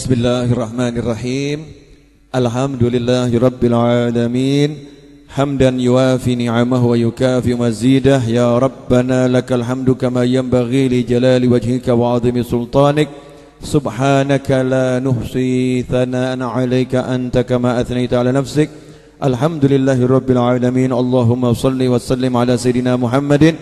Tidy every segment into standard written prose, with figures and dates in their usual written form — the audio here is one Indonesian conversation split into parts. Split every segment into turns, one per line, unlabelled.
Bismillahirrahmanirrahim. Alhamdulillahi rabbil alamin. Hamdan yuafi ni'amahu wa yukafi mazidah. Ya Rabbana lakal hamdu kama yanbaghi li jalali wajhika wa 'azimi sultanik. Subhanaka la nuhsi thana'an 'alaika anta kama athnayta 'ala nafsik. Alhamdulillahi rabbil alamin. Allahumma salli wa sallim ala sayidina Muhammadin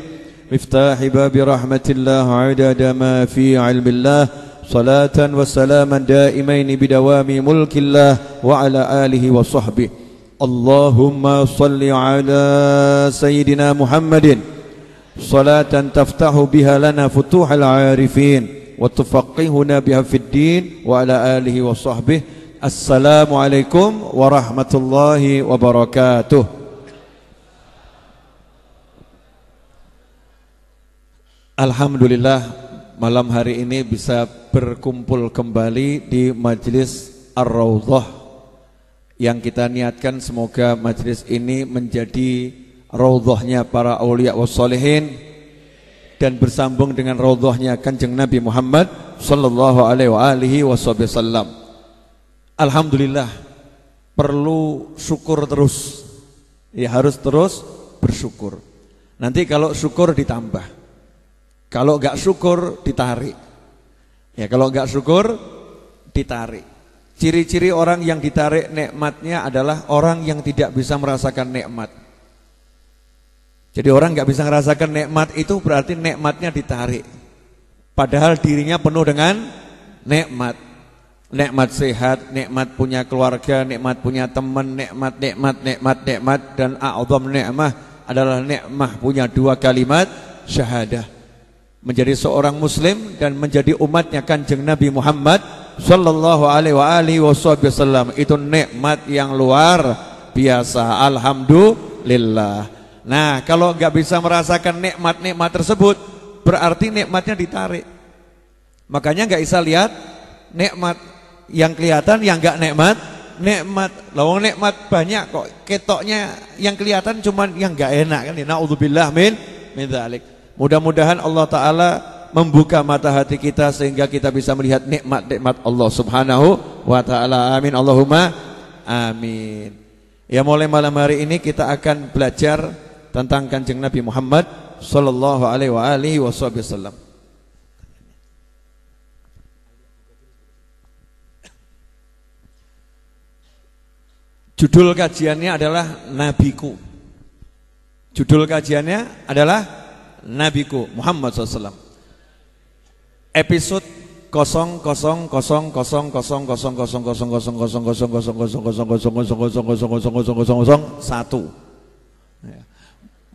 miftahi babi rahmatillah 'adada ma fi 'ilmillah. Salatan wa salaman daimaini bidawami mulkillah wa ala alihi wa sahbihi. Allahumma salli ala sayyidina Muhammadin salatan taftahu biha lana futuhal arifin wa tufaqihuna biha fid din wa ala alihi wa sahbihi. Assalamualaikum warahmatullahi wabarakatuh. Alhamdulillah, malam hari ini bisa berkumpul kembali di Majelis Ar-Raudhah yang kita niatkan semoga majelis ini menjadi raudhahnya para aulia wassalihin dan bersambung dengan raudhahnya Kanjeng Nabi Muhammad sallallahu alaihi wasallam. Alhamdulillah, perlu syukur terus. Ya, harus terus bersyukur. Nanti kalau syukur ditambah, kalau enggak syukur ditarik. Ya, kalau enggak syukur ditarik. Ciri-ciri orang yang ditarik nikmatnya adalah orang yang tidak bisa merasakan nikmat. Jadi orang enggak bisa merasakan nikmat itu berarti nikmatnya ditarik. Padahal dirinya penuh dengan nikmat. Nikmat sehat, nikmat punya keluarga, nikmat punya teman, nikmat dan a'zam nikmah adalah nikmah punya dua kalimat syahadah. Menjadi seorang muslim dan menjadi umatnya Kanjeng Nabi Muhammad sallallahu alaihi wasallam itu nikmat yang luar biasa. Alhamdulillah. Nah, kalau enggak bisa merasakan nikmat-nikmat tersebut berarti nikmatnya ditarik. Makanya enggak bisa lihat nikmat yang kelihatan yang enggak nikmat. Lawang nikmat banyak kok, ketoknya yang kelihatan cuman yang enggak enak kan. Naudzubillah min dzalik. Mudah-mudahan Allah Ta'ala membuka mata hati kita sehingga kita bisa melihat nikmat-nikmat Allah Subhanahu wa Ta'ala. Amin Allahumma amin. Ya, mulai malam hari ini kita akan belajar tentang Kanjeng Nabi Muhammad sallallahu alaihi wasallam. Judul kajiannya adalah Nabiku. Judul kajiannya adalah Nabiku Muhammad SAW. Episode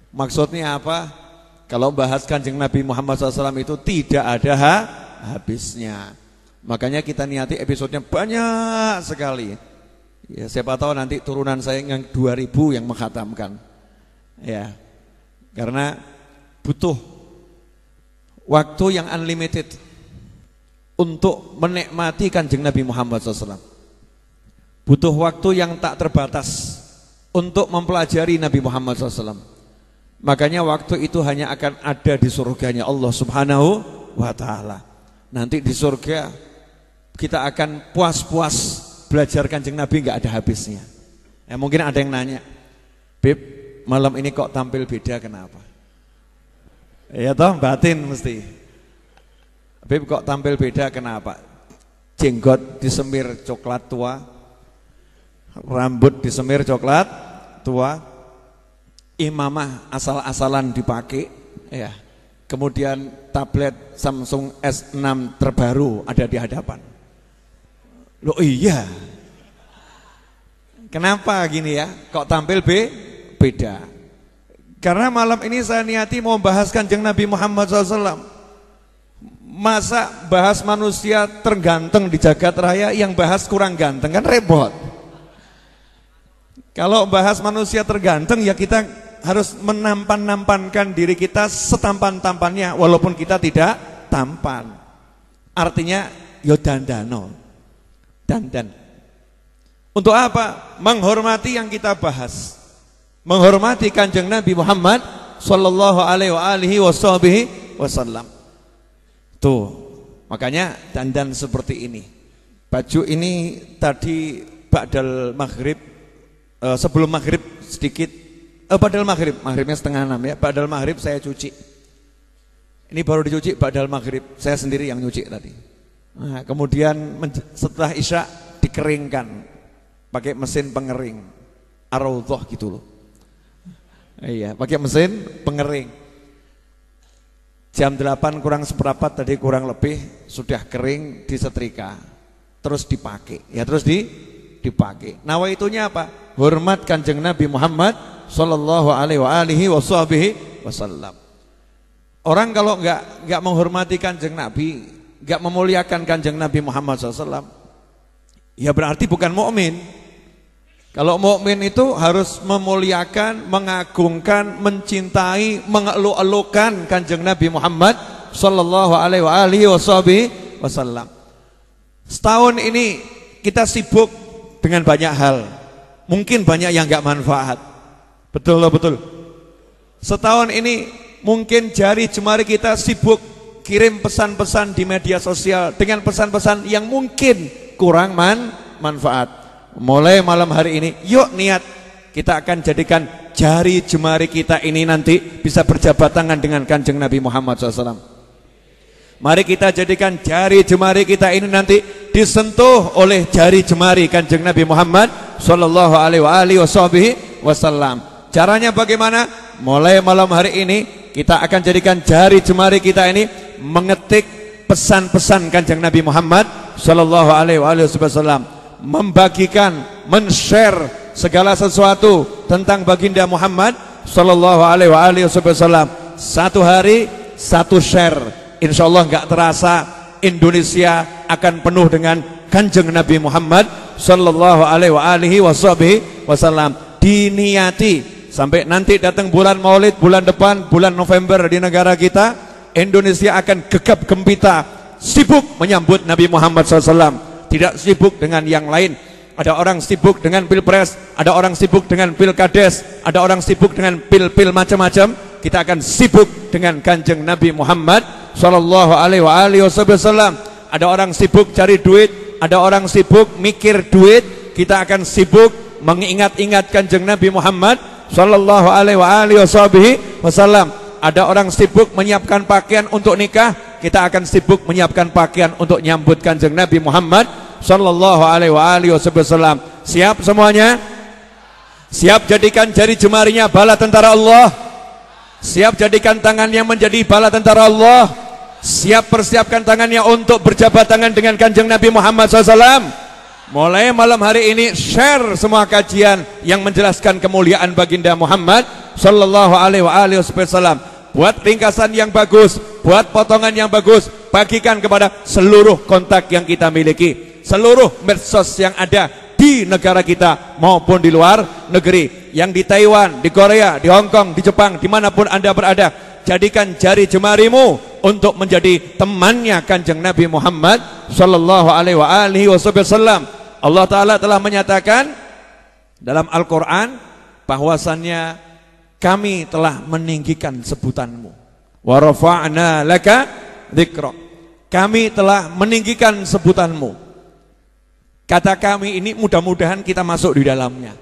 000000000000000000000000000000000000000000000000000000000000000000000000000000000000000000000000000000000000000000000000000000000000000000000000000000000000000000000000000000000000000000000000000000000000000000000000000000000000000000000000. Maksudnya apa? Kalau bahas Kanjeng Nabi Muhammad SAW itu tidak ada habisnya. Makanya kita niati episodenya banyak sekali. Ya, siapa tahu nanti turunan saya yang 2000 yang menghatamkan. Ya. Karena butuh waktu yang unlimited untuk menikmati Kanjeng Nabi Muhammad SAW. Butuh waktu yang tak terbatas untuk mempelajari Nabi Muhammad SAW. Makanya waktu itu hanya akan ada di surganya Allah Subhanahu wa Ta'ala. Nanti di surga kita akan puas-puas belajar Kanjeng Nabi, enggak ada habisnya. Ya, mungkin ada yang nanya, Beb, malam ini kok tampil beda, kenapa? Ya toh, batin mesti. Beb, kok tampil beda, kenapa? Jenggot disemir coklat tua, rambut disemir coklat tua, imamah asal-asalan dipakai, ya. Kemudian tablet Samsung S6 terbaru ada di hadapan. Loh iya, kenapa gini ya? Kok tampil beda? Karena malam ini saya niati mau bahas Kanjeng Nabi Muhammad SAW. Masa bahas manusia terganteng di jagat raya, yang bahas kurang ganteng kan repot. Kalau bahas manusia terganteng ya kita harus menampan-nampankan diri kita setampan-tampannya walaupun kita tidak tampan. Artinya yo dandano. Dandan. Untuk apa? Menghormati yang kita bahas. Menghormati Kanjeng Nabi Muhammad sallallahu alaihi wasallam. Tuh, makanya dandan seperti ini. Baju ini tadi ba'dal maghrib, sebelum maghrib sedikit, ba'dal maghrib, maghribnya 5:30 ya. Ba'dal maghrib saya cuci. Ini baru dicuci ba'dal maghrib, saya sendiri yang nyuci tadi. Nah, kemudian setelah isya dikeringkan pakai mesin pengering Ar-Raudhah gitu loh. Iya, pakai mesin pengering. Jam 8 kurang seperempat tadi kurang lebih sudah kering, disetrika, terus dipakai. Ya terus dipakai. Nawaitunya apa? Hormat Kanjeng Nabi Muhammad sallallahu alaihi wasallam. Orang kalau enggak menghormati Kanjeng Nabi, enggak memuliakan Kanjeng Nabi Muhammad SAW, ya berarti bukan mukmin. Kalau mukmin itu harus memuliakan, mengagungkan, mencintai, mengeluk-elukan Kanjeng Nabi Muhammad sallallahu alaihi wasallam. Setahun ini kita sibuk dengan banyak hal. Mungkin banyak yang enggak manfaat. Betul loh, betul. Setahun ini mungkin jari jemari kita sibuk kirim pesan-pesan di media sosial dengan pesan-pesan yang mungkin kurang manfaat. Mulai malam hari ini, yuk niat kita akan jadikan jari jemari kita ini nanti bisa berjabat tangan dengan Kanjeng Nabi Muhammad SAW. Mari kita jadikan jari jemari kita ini nanti disentuh oleh jari jemari Kanjeng Nabi Muhammad sallallahu alaihi wasallam. Caranya bagaimana? Mulai malam hari ini kita akan jadikan jari jemari kita ini mengetik pesan-pesan Kanjeng Nabi Muhammad sallallahu alaihi wasallam, membagikan, men-share segala sesuatu tentang baginda Muhammad sallallahu alaihi wasallam. Satu hari satu share, insyaallah enggak terasa Indonesia akan penuh dengan Kanjeng Nabi Muhammad sallallahu alaihi wasallam. Diniati sampai nanti datang bulan Maulid, bulan depan, bulan November di negara kita, Indonesia akan gegap gempita, sibuk menyambut Nabi Muhammad SAW. Tidak sibuk dengan yang lain. Ada orang sibuk dengan pilpres, ada orang sibuk dengan pilkades, ada orang sibuk dengan pil-pil macam-macam. Kita akan sibuk dengan Kanjeng Nabi Muhammad sallallahu alaihi wasallam. Ada orang sibuk cari duit, ada orang sibuk mikir duit. Kita akan sibuk mengingat-ingat Kanjeng Nabi Muhammad sallallahu alaihi wasallam. Ada orang sibuk menyiapkan pakaian untuk nikah, kita akan sibuk menyiapkan pakaian untuk nyambut Kanjeng Nabi Muhammad sallallahu alaihi wasallam. Siap semuanya? Siap jadikan jari jemarinya bala tentara Allah? Siap jadikan tangannya menjadi bala tentara Allah? Siap persiapkan tangannya untuk berjabat tangan dengan Kanjeng Nabi Muhammad SAW? Mulai malam hari ini share semua kajian yang menjelaskan kemuliaan baginda Muhammad sallallahu alaihi wasallam. Buat ringkasan yang bagus, buat potongan yang bagus, bagikan kepada seluruh kontak yang kita miliki, seluruh medsos yang ada di negara kita maupun di luar negeri, yang di Taiwan, di Korea, di Hong Kong, di Jepang, dimanapun Anda berada. Jadikan jari jemarimu untuk menjadi temannya Kanjeng Nabi Muhammad sallallahu alaihi wasallam. Allah Ta'ala telah menyatakan dalam Al-Quran bahwasannya kami telah meninggikan sebutanmu. Wa rafa'na laka dzikra. Kami telah meninggikan sebutanmu. Kata kami ini mudah-mudahan kita masuk di dalamnya.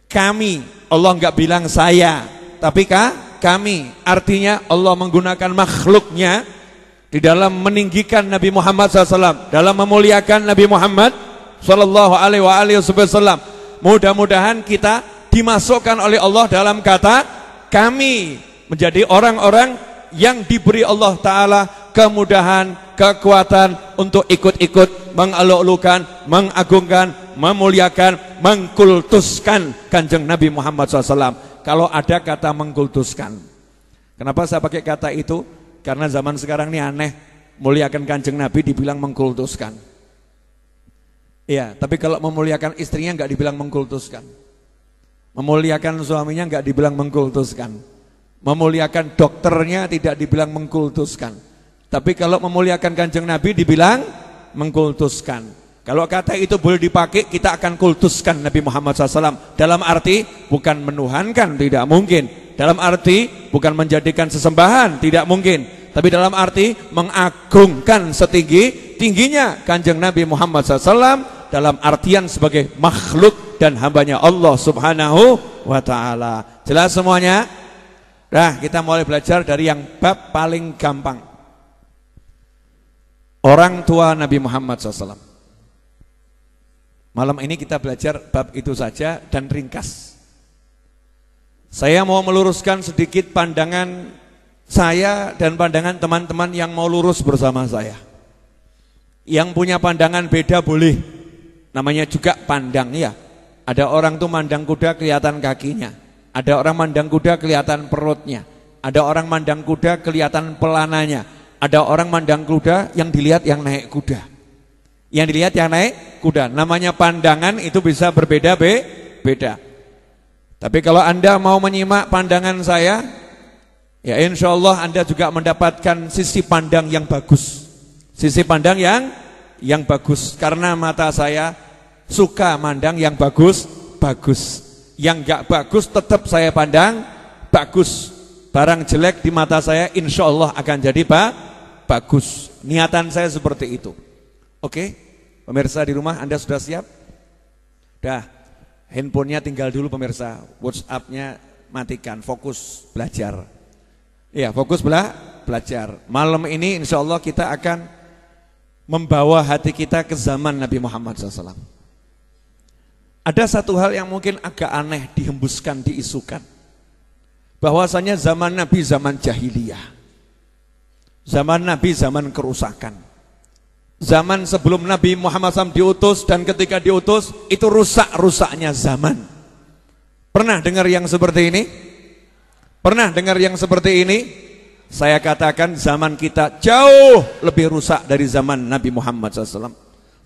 Kami, Allah enggak bilang saya, tapi kami, artinya Allah menggunakan makhluknya di dalam meninggikan Nabi Muhammad SAW, dalam memuliakan Nabi Muhammad sallallahu alaihi wasallam. Mudah-mudahan kita dimasukkan oleh Allah dalam kata kami, menjadi orang-orang yang diberi Allah Ta'ala kemudahan, kekuatan untuk ikut-ikut mengeluk-elukan, mengagungkan, memuliakan, mengkultuskan Kanjeng Nabi Muhammad SAW. Kalau ada kata mengkultuskan, kenapa saya pakai kata itu? Karena zaman sekarang ini aneh, muliakan Kanjeng Nabi dibilang mengkultuskan. Iya, tapi kalau memuliakan istrinya enggak dibilang mengkultuskan. Memuliakan suaminya enggak dibilang mengkultuskan. Memuliakan dokternya tidak dibilang mengkultuskan. Tapi kalau memuliakan Kanjeng Nabi dibilang mengkultuskan. Kalau kata itu boleh dipakai, kita akan kultuskan Nabi Muhammad SAW. Dalam arti bukan menuhankan, tidak mungkin. Dalam arti bukan menjadikan sesembahan, tidak mungkin. Tapi dalam arti mengagungkan setinggi setinggi-tingginya Kanjeng Nabi Muhammad SAW dalam artian sebagai makhluk dan hambanya Allah Subhanahu wa ta'ala. Jelas semuanya? Nah, kita mulai belajar dari yang bab paling gampang. Orang tua Nabi Muhammad SAW. Malam ini kita belajar bab itu saja dan ringkas. Saya mau meluruskan sedikit pandangan saya dan pandangan teman-teman yang mau lurus bersama saya. Yang punya pandangan beda boleh. Namanya juga pandang ya. Ada orang tuh mandang kuda kelihatan kakinya. Ada orang mandang kuda kelihatan perutnya. Ada orang mandang kuda kelihatan pelananya. Ada orang mandang kuda yang dilihat yang naik kuda. Yang dilihat yang naik kuda. Namanya pandangan itu bisa berbeda-beda. Tapi kalau Anda mau menyimak pandangan saya, ya insya Allah Anda juga mendapatkan sisi pandang yang bagus. Sisi pandang yang bagus. Karena mata saya suka mandang yang bagus. Yang enggak bagus tetap saya pandang bagus. Barang jelek di mata saya insya Allah akan jadi bagus. Niatan saya seperti itu. Oke, pemirsa di rumah Anda sudah siap? Dah, handphonenya tinggal dulu pemirsa. WhatsApp-nya matikan, fokus belajar. Ya, fokus belajar. Malam ini insya Allah kita akan membawa hati kita ke zaman Nabi Muhammad SAW. Ada satu hal yang mungkin agak aneh dihembuskan, diisukan. Bahwasanya zaman Nabi zaman jahiliyah. Zaman Nabi zaman kerusakan. Zaman sebelum Nabi Muhammad SAW diutus dan ketika diutus itu rusak-rusaknya zaman. Pernah dengar yang seperti ini? Pernah dengar yang seperti ini? Saya katakan zaman kita jauh lebih rusak dari zaman Nabi Muhammad SAW.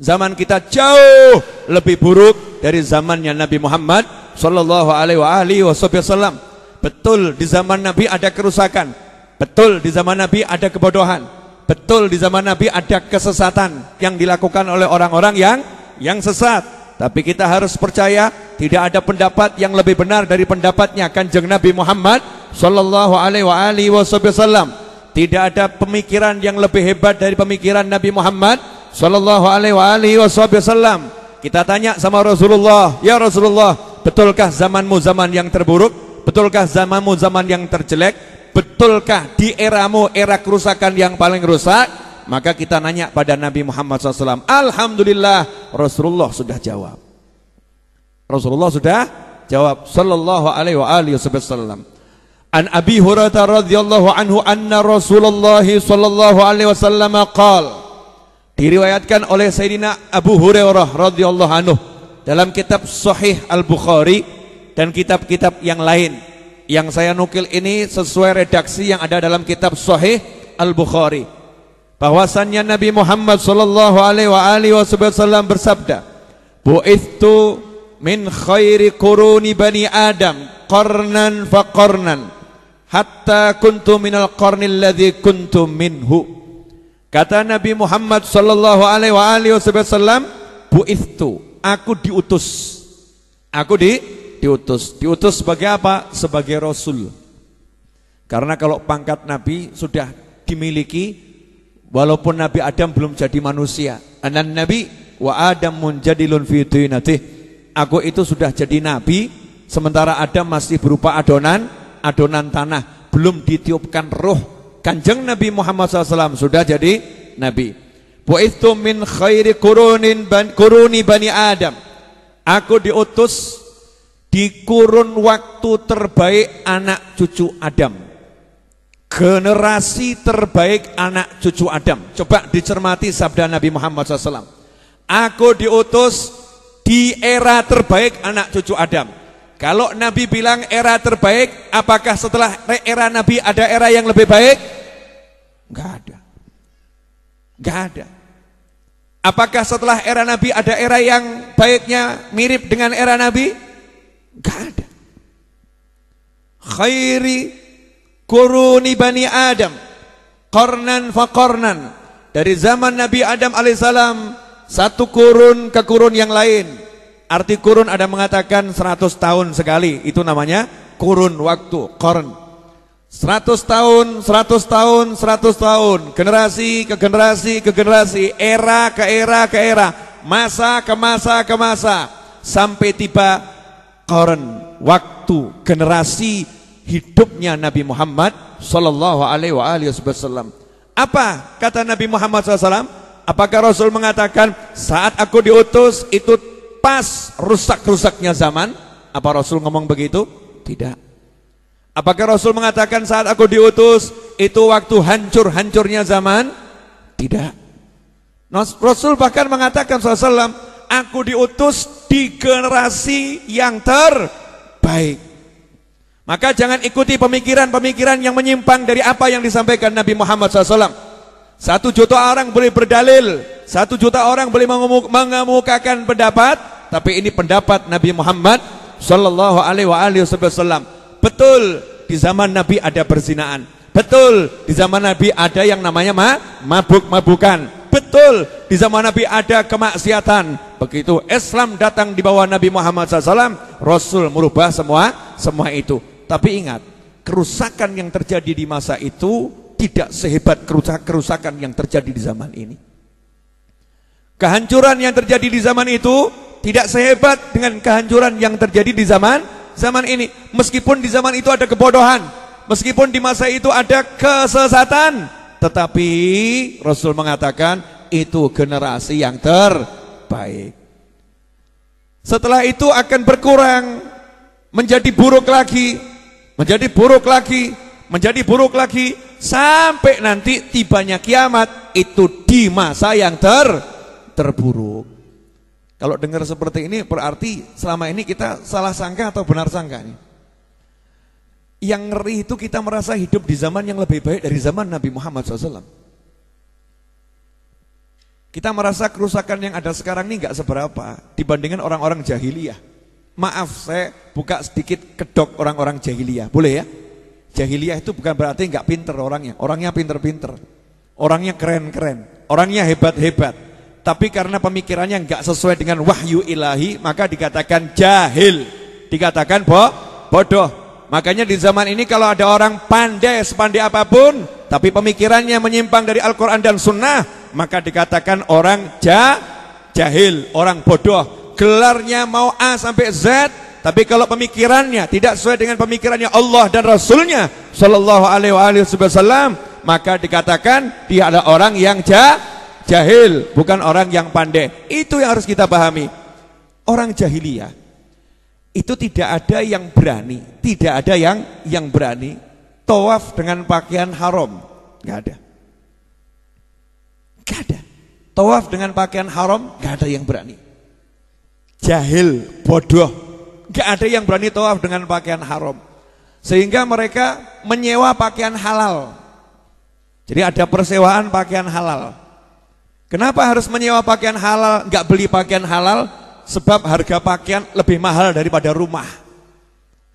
Zaman kita jauh lebih buruk dari zamannya Nabi Muhammad Sallallahu Alaihi Wasallam. Betul di zaman Nabi ada kerusakan. Betul di zaman Nabi ada kebodohan. Betul di zaman Nabi ada kesesatan yang dilakukan oleh orang-orang yang sesat. Tapi kita harus percaya tidak ada pendapat yang lebih benar dari pendapatnya Kanjeng Nabi Muhammad Sallallahu Alaihi Wasallam. Tidak ada pemikiran yang lebih hebat dari pemikiran Nabi Muhammad Sallallahu Alaihi Wasallam. Kita tanya sama Rasulullah, ya Rasulullah, betulkah zamanmu zaman yang terburuk? Betulkah zamanmu zaman yang terjelek? Betulkah di eramu era kerusakan yang paling rusak? Maka kita nanya pada Nabi Muhammad SAW. Alhamdulillah Rasulullah sudah jawab. Rasulullah sudah jawab Sallallahu Alaihi Wasallam. An Abi Hurairah radhiyallahu anhu anna Rasulullah sallallahu alaihi wasallam qala. Diriwayatkan oleh Sayyidina Abu Hurairah radhiyallahu anhu dalam kitab Sahih Al-Bukhari dan kitab-kitab yang lain. Yang saya nukil ini sesuai redaksi yang ada dalam kitab Sahih Al-Bukhari. Bahwasannya Nabi Muhammad sallallahu alaihi wasallam bersabda, "Bu'ithtu min khairi quruni bani Adam qarnan fa qarnan hatta kuntu minal qarnil ladzi kuntu minhu." Kata Nabi Muhammad sallallahu alaihi wasallam, "Bu'ithtu, aku diutus." Aku diutus sebagai apa? Sebagai Rasul. Karena kalau pangkat Nabi sudah dimiliki, walaupun Nabi Adam belum jadi manusia. Anan Nabi wa Adam munjadilun fi tinatih. Aku itu sudah jadi Nabi, sementara Adam masih berupa adonan tanah, belum ditiupkan roh. Kanjeng Nabi Muhammad SAW sudah jadi Nabi. Bu'ithtu min khairi kuruni bani Adam. Aku diutus di kurun waktu terbaik anak cucu Adam. Generasi terbaik anak cucu Adam. Coba dicermati sabda Nabi Muhammad SAW. Aku diutus di era terbaik anak cucu Adam. Kalau Nabi bilang era terbaik, apakah setelah era Nabi ada era yang lebih baik? Enggak ada. Enggak ada. Apakah setelah era Nabi ada era yang baiknya mirip dengan era Nabi? Enggak ada. Khairi kuruni bani Adam qarnan fa qarnan. Dari zaman Nabi Adam alaihissalam, satu kurun ke kurun yang lain. Arti kurun ada mengatakan 100 tahun sekali. Itu namanya kurun waktu, qarn. 100 tahun, 100 tahun, 100 tahun, generasi ke generasi ke generasi, era ke era ke era, masa ke masa ke masa, sampai tiba qarn, waktu, generasi hidupnya Nabi Muhammad sallallahu alaihi wasallam. Apa kata Nabi Muhammad SAW? Apakah Rasul mengatakan saat aku diutus itu pas rusak-rusaknya zaman? Apa Rasul ngomong begitu? Tidak. Apakah Rasul mengatakan saat aku diutus itu waktu hancur-hancurnya zaman? Tidak. Rasul bahkan mengatakan SAW, aku diutus di generasi yang terbaik. Maka jangan ikuti pemikiran-pemikiran yang menyimpang dari apa yang disampaikan Nabi Muhammad SAW. 1 juta orang boleh berdalil, 1 juta orang boleh mengemukakan pendapat, tapi ini pendapat Nabi Muhammad sallallahu alaihi wasallam. Betul, di zaman Nabi ada perzinaan. Betul, di zaman Nabi ada yang namanya mabuk-mabukan. Betul, di zaman Nabi ada kemaksiatan. Begitu Islam datang di bawah Nabi Muhammad SAW, Rasul merubah semua itu. Tapi ingat, kerusakan yang terjadi di masa itu tidak sehebat kerusakan yang terjadi di zaman ini. Kehancuran yang terjadi di zaman itu tidak sehebat dengan kehancuran yang terjadi di zaman ini. Meskipun di zaman itu ada kebodohan, meskipun di masa itu ada kesesatan, tetapi Rasul mengatakan itu generasi yang terbaik. Setelah itu akan berkurang, menjadi buruk lagi, menjadi buruk lagi, menjadi buruk lagi, sampai nanti tibanya kiamat. Itu di masa yang terburuk. Kalau dengar seperti ini berarti selama ini kita salah sangka atau benar sangka nih? Yang ngeri itu kita merasa hidup di zaman yang lebih baik dari zaman Nabi Muhammad SAW. Kita merasa kerusakan yang ada sekarang ini gak seberapa dibandingkan orang-orang jahiliyah. Maaf, saya buka sedikit kedok orang-orang jahiliyah, boleh ya? Jahiliyah itu bukan berarti gak pinter orangnya. Orangnya pinter-pinter, orangnya keren-keren, orangnya hebat-hebat. Tapi karena pemikirannya nggak sesuai dengan wahyu ilahi, maka dikatakan jahil, dikatakan bodoh. Makanya di zaman ini kalau ada orang pandai sepandai apapun, tapi pemikirannya menyimpang dari Al-Quran dan Sunnah, maka dikatakan orang jahil, orang bodoh. Gelarnya mau A sampai Z, tapi kalau pemikirannya tidak sesuai dengan pemikirannya Allah dan Rasulnya Sallallahu Alaihi Wasallam, maka dikatakan dia adalah orang yang jahil, bukan orang yang pandai. Itu yang harus kita pahami. Orang jahiliyah itu tidak ada yang berani, tidak ada yang berani tawaf dengan pakaian haram. Gak ada. Gak ada. Tawaf dengan pakaian haram, gak ada yang berani. Jahil, bodoh, gak ada yang berani tawaf dengan pakaian haram. Sehingga mereka menyewa pakaian halal. Jadi ada persewaan pakaian halal. Kenapa harus menyewa pakaian halal, nggak beli pakaian halal? Sebab harga pakaian lebih mahal daripada rumah.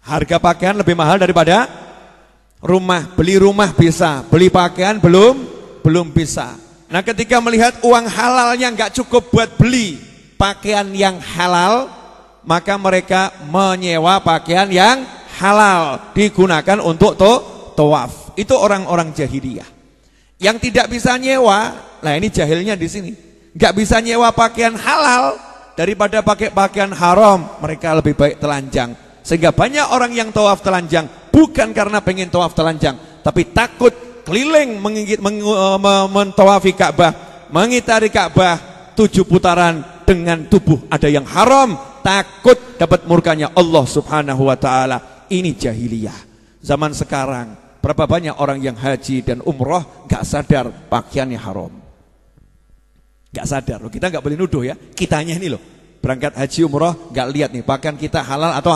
Harga pakaian lebih mahal daripada rumah. Beli rumah bisa, beli pakaian belum bisa. Nah, ketika melihat uang halalnya nggak cukup buat beli pakaian yang halal, maka mereka menyewa pakaian yang halal digunakan untuk tawaf. Itu orang-orang jahiliyah. Yang tidak bisa nyewa, nah ini jahilnya di sini, nggak bisa nyewa pakaian halal daripada pakai pakaian haram, mereka lebih baik telanjang. Sehingga banyak orang yang tawaf telanjang bukan karena pengen tawaf telanjang, tapi takut keliling mentawafi Ka'bah, mengitari Ka'bah 7 putaran dengan tubuh ada yang haram, takut dapat murkanya Allah Subhanahu wa taala. Ini jahiliyah. Zaman sekarang berapa banyak orang yang haji dan umroh gak sadar pakaiannya haram. Gak sadar loh, kita gak boleh nuduh ya. Kitanya ini loh, berangkat haji umroh gak lihat nih pakaian kita halal atau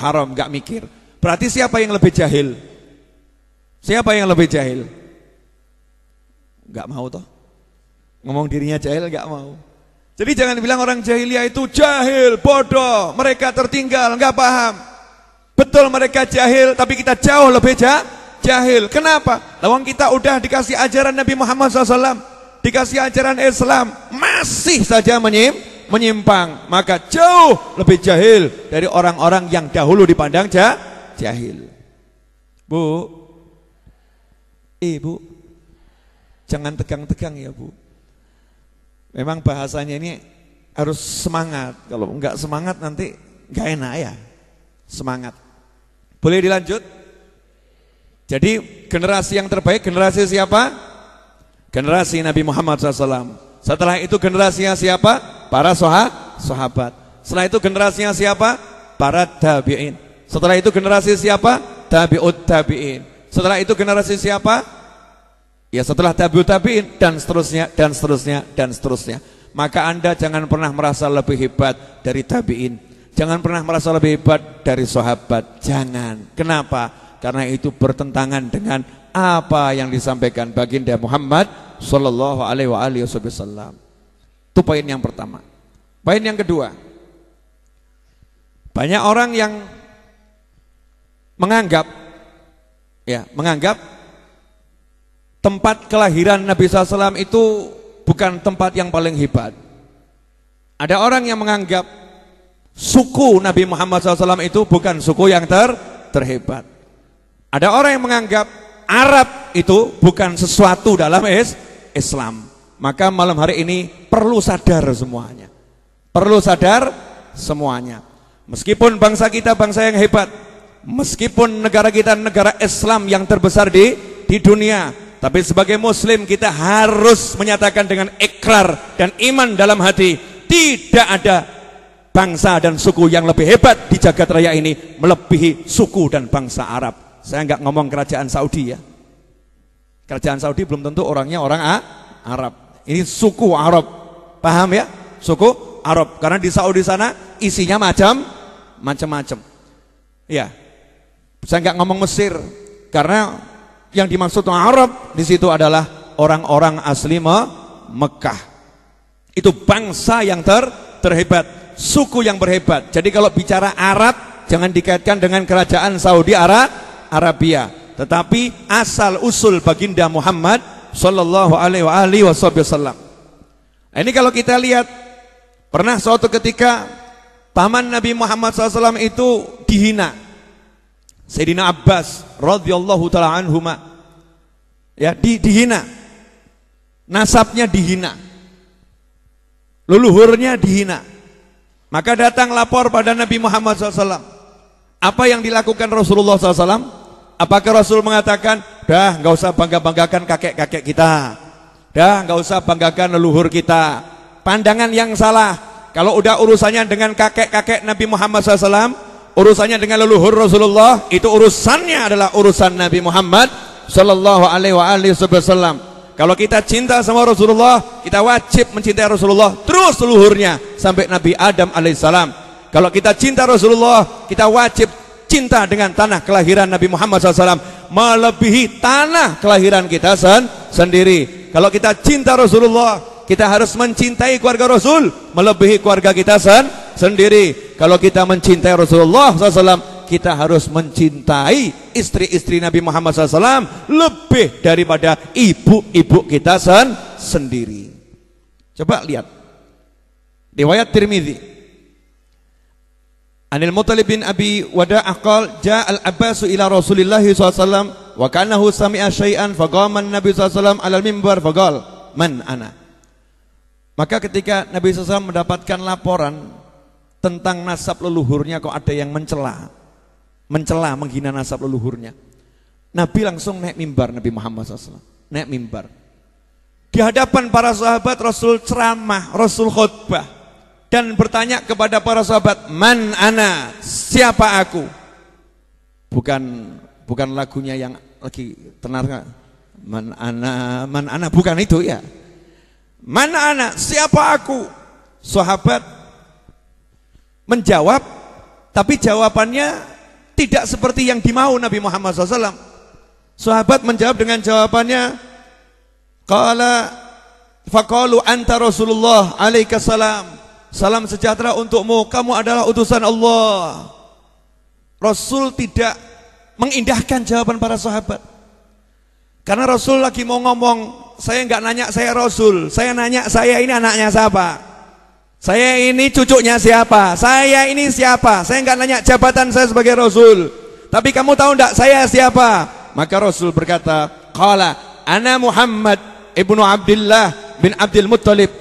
haram, gak mikir. Berarti siapa yang lebih jahil? Siapa yang lebih jahil? Gak mau toh. Ngomong dirinya jahil gak mau. Jadi jangan bilang orang jahiliyah itu jahil, bodoh, mereka tertinggal, gak paham. Betul mereka jahil, tapi kita jauh lebih jahil. Kenapa? Lawang kita udah dikasih ajaran Nabi Muhammad SAW, dikasih ajaran Islam, masih saja menyimpang. Maka jauh lebih jahil dari orang-orang yang dahulu dipandang jahil. Bu, Bu, jangan tegang-tegang ya Bu. Memang bahasanya ini harus semangat. Kalau enggak semangat nanti enggak enak ya. Semangat. Boleh dilanjut? Jadi generasi yang terbaik generasi siapa? Generasi Nabi Muhammad SAW. Setelah itu generasinya siapa? Para sahabat. Setelah itu generasinya siapa? Para tabi'in. Setelah itu generasi siapa? Tabi'ut tabi'in. Setelah itu generasi siapa? Ya setelah tabi'ut tabi'in dan seterusnya dan seterusnya dan seterusnya. Maka Anda jangan pernah merasa lebih hebat dari tabi'in. Jangan pernah merasa lebih hebat dari sahabat. Jangan. Kenapa? Karena itu bertentangan dengan apa yang disampaikan baginda Muhammad sallallahu alaihi wasallam. Itu poin yang pertama. Poin yang kedua. Banyak orang yang menganggap tempat kelahiran Nabi SAW itu bukan tempat yang paling hebat. Ada orang yang menganggap suku Nabi Muhammad SAW itu bukan suku yang terhebat. Ada orang yang menganggap Arab itu bukan sesuatu dalam Islam. Maka malam hari ini perlu sadar semuanya. Perlu sadar semuanya. Meskipun bangsa kita bangsa yang hebat, meskipun negara kita negara Islam yang terbesar di dunia, tapi sebagai muslim kita harus menyatakan dengan ikrar dan iman dalam hati, tidak ada bangsa dan suku yang lebih hebat di jagat raya ini melebihi suku dan bangsa Arab. Saya enggak ngomong kerajaan Saudi ya. Kerajaan Saudi belum tentu orangnya orang Arab. Ini suku Arab. Paham ya? Suku Arab. Karena di Saudi sana isinya macam-macam. Ya. Saya enggak ngomong Mesir karena yang dimaksud Arab di situ adalah orang-orang asli Mekah. Itu bangsa yang terhebat, suku yang berhebat. Jadi kalau bicara Arab jangan dikaitkan dengan kerajaan Saudi Arabia, tetapi asal usul baginda Muhammad sallallahu alaihi wasallam. Ini kalau kita lihat, pernah suatu ketika paman Nabi Muhammad SAW itu dihina. Sayyidina Abbas radhiyallahu taala anhuma ya dihina. Nasabnya dihina. Leluhurnya dihina. Maka datang lapor pada Nabi Muhammad SAW. Apa yang dilakukan Rasulullah SAW? Apakah Rasul mengatakan, dah nggak usah bangga-banggakan kakek-kakek kita, dah nggak usah banggakan leluhur kita? Pandangan yang salah. Kalau udah urusannya dengan kakek-kakek Nabi Muhammad SAW, urusannya dengan leluhur Rasulullah, itu urusannya adalah urusan Nabi Muhammad sallallahu alaihi wasallam. Kalau kita cinta sama Rasulullah, kita wajib mencintai Rasulullah terus leluhurnya sampai Nabi Adam alaihissalam. Kalau kita cinta Rasulullah, kita wajib cinta dengan tanah kelahiran Nabi Muhammad SAW melebihi tanah kelahiran kita sendiri. Kalau kita cinta Rasulullah, kita harus mencintai keluarga Rasul melebihi keluarga kita sendiri. Kalau kita mencintai Rasulullah SAW, kita harus mencintai istri-istri Nabi Muhammad SAW lebih daripada ibu-ibu kita sendiri. Coba lihat riwayat Tirmidzi. Anil Muttalib bin Abi Wada'ah qala jaa al-Abbas ila Rasulillah SAW wa kanahu sami'a syai'an faqama an-nabi SAW alal mimbar faqala man ana. Maka ketika Nabi SAW mendapatkan laporan tentang nasab leluhurnya, kok ada yang mencela, menghina nasab leluhurnya, Nabi langsung naik mimbar. Nabi Muhammad SAW naik mimbar di hadapan para sahabat. Rasul ceramah, Rasul khutbah dan bertanya kepada para sahabat, man ana, siapa aku? Bukan lagunya yang lagi tenar, man ana, bukan itu ya. Man ana, siapa aku? Sahabat menjawab, tapi jawabannya tidak seperti yang dimau Nabi Muhammad SAW. Sahabat menjawab dengan jawabannya, qala faqalu anta Rasulullah alaika salam. Salam sejahtera untukmu, kamu adalah utusan Allah. Rasul tidak mengindahkan jawaban para sahabat. Karena Rasul lagi mau ngomong, saya enggak nanya saya Rasul, saya nanya saya ini anaknya siapa, saya ini cucunya siapa, saya ini siapa. Saya enggak nanya jabatan saya sebagai Rasul, tapi kamu tahu enggak saya siapa? Maka Rasul berkata, qala ana Muhammad ibnu Abdullah bin Abdul Muttalib.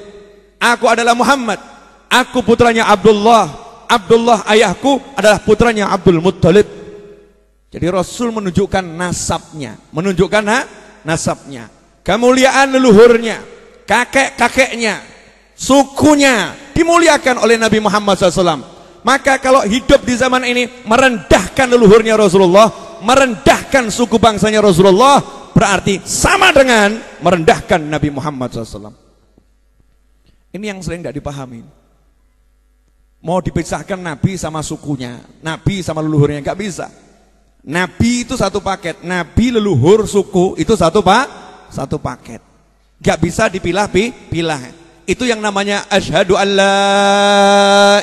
Aku adalah Muhammad, aku putranya Abdullah. Abdullah ayahku adalah putranya Abdul Muttalib. Jadi Rasul menunjukkan nasabnya, nasabnya, kemuliaan leluhurnya, kakek-kakeknya, sukunya dimuliakan oleh Nabi Muhammad SAW. Maka kalau hidup di zaman ini merendahkan leluhurnya Rasulullah, merendahkan suku bangsanya Rasulullah, berarti sama dengan merendahkan Nabi Muhammad SAW. Ini yang sering tidak dipahami. Mau dipisahkan Nabi sama sukunya, Nabi sama leluhurnya, nggak bisa. Nabi itu satu paket, Nabi, leluhur, suku itu satu paket. Nggak bisa dipilah-pilah. Itu yang namanya asyhadu an la